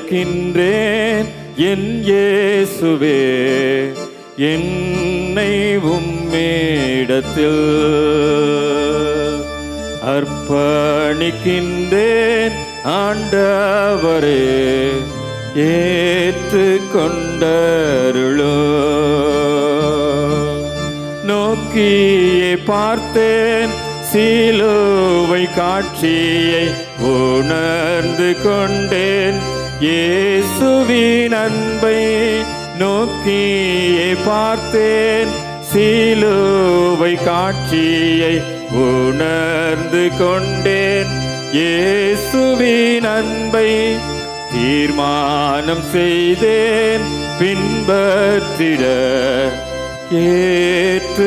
A: ஒப்படைக்கின்றேன் என் இயேசுவே, என்னை உம்மிடத்தில் அர்ப்பணிக்கின்றேன் ஆண்டவரே, ஏற்றுக்கொண்டருளும். நோக்கியே பார்த்தேன் சிலுவை காட்சியை, உணர்ந்து கொண்டேன் இயேசுவின் அன்பை. நோக்கியே பார்த்தேன் சிலுவை காட்சியை, உணர்ந்து கொண்டேன் இயேசுவின் அன்பை. தீர்மானம் செய்தேன் பின்பற்றிட, ஏற்றுக்கொண்டருளும்.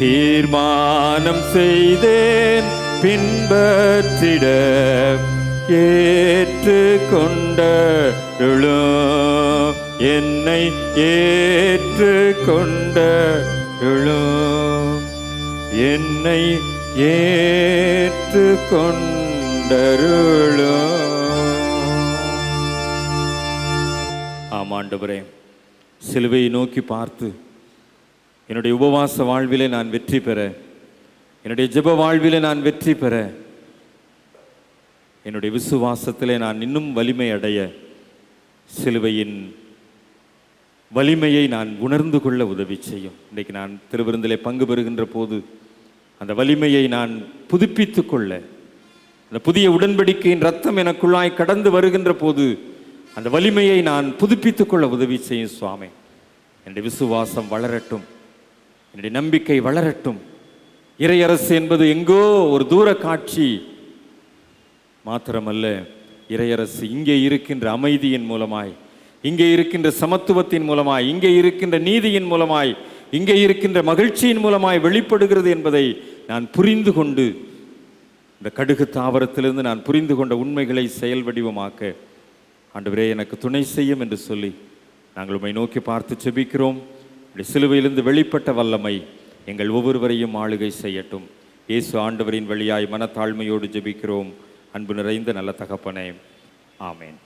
A: தீர்மானம் செய்தேன் பின்பற்றிட, ஏற்றுக்கொண்டருளும். என்னை ஏற்றுக்கொண்டருளும். என்னை ஏற்றுக்கொண்டருளும். ஆமாண்டவரே, சிலுவையை நோக்கி பார்த்து என்னுடைய உபவாச வாழ்விலே நான் வெற்றி பெற, என்னுடைய ஜெப வாழ்விலே நான் வெற்றி பெற, என்னுடைய விசுவாசத்திலே நான் இன்னும் வலிமை அடைய, சிலுவையின் வலிமையை நான் உணர்ந்து கொள்ள உதவி செய்யும். இன்றைக்கு நான் திருவிருந்திலே பங்கு பெறுகின்ற போது அந்த வலிமையை நான் புதுப்பித்து கொள்ள, அந்த புதிய உடன்படிக்கையின் ரத்தம் எனக்குள்ளாய் கடந்து வருகின்ற போது அந்த வலிமையை நான் புதுப்பித்து கொள்ள உதவி செய்யும் சுவாமி. என்னுடைய விசுவாசம் வளரட்டும், என்னுடைய நம்பிக்கை வளரட்டும். இறையரசு என்பது எங்கோ ஒரு தூர காட்சி மாத்திரமல்ல, இறையரசு இங்கே இருக்கின்ற அமைதியின் மூலமாய், இங்கே இருக்கின்ற சமத்துவத்தின் மூலமாய், இங்கே இருக்கின்ற நீதியின் மூலமாய், இங்கே இருக்கின்ற மகிழ்ச்சியின் மூலமாய் வெளிப்படுகிறது என்பதை நான் புரிந்து கொண்டு, இந்த கடுகு தாவரத்திலிருந்து நான் புரிந்து கொண்ட உண்மைகளை செயல் வடிவமாக்க ஆண்டவரே எனக்கு துணை செய்யும் என்று சொல்லி நாங்கள் உம்மை நோக்கி பார்த்து ஜெபிக்கிறோம். சிலுவையிலிருந்து வெளிப்பட்ட வல்லமை எங்கள் ஒவ்வொருவரையும் ஆளுகை செய்யட்டும். இயேசு ஆண்டவரின் வழியாய் மனத்தாழ்மையோடு ஜெபிக்கிறோம். அன்பு நிறைந்த நல்ல தகப்பனே, ஆமேன்.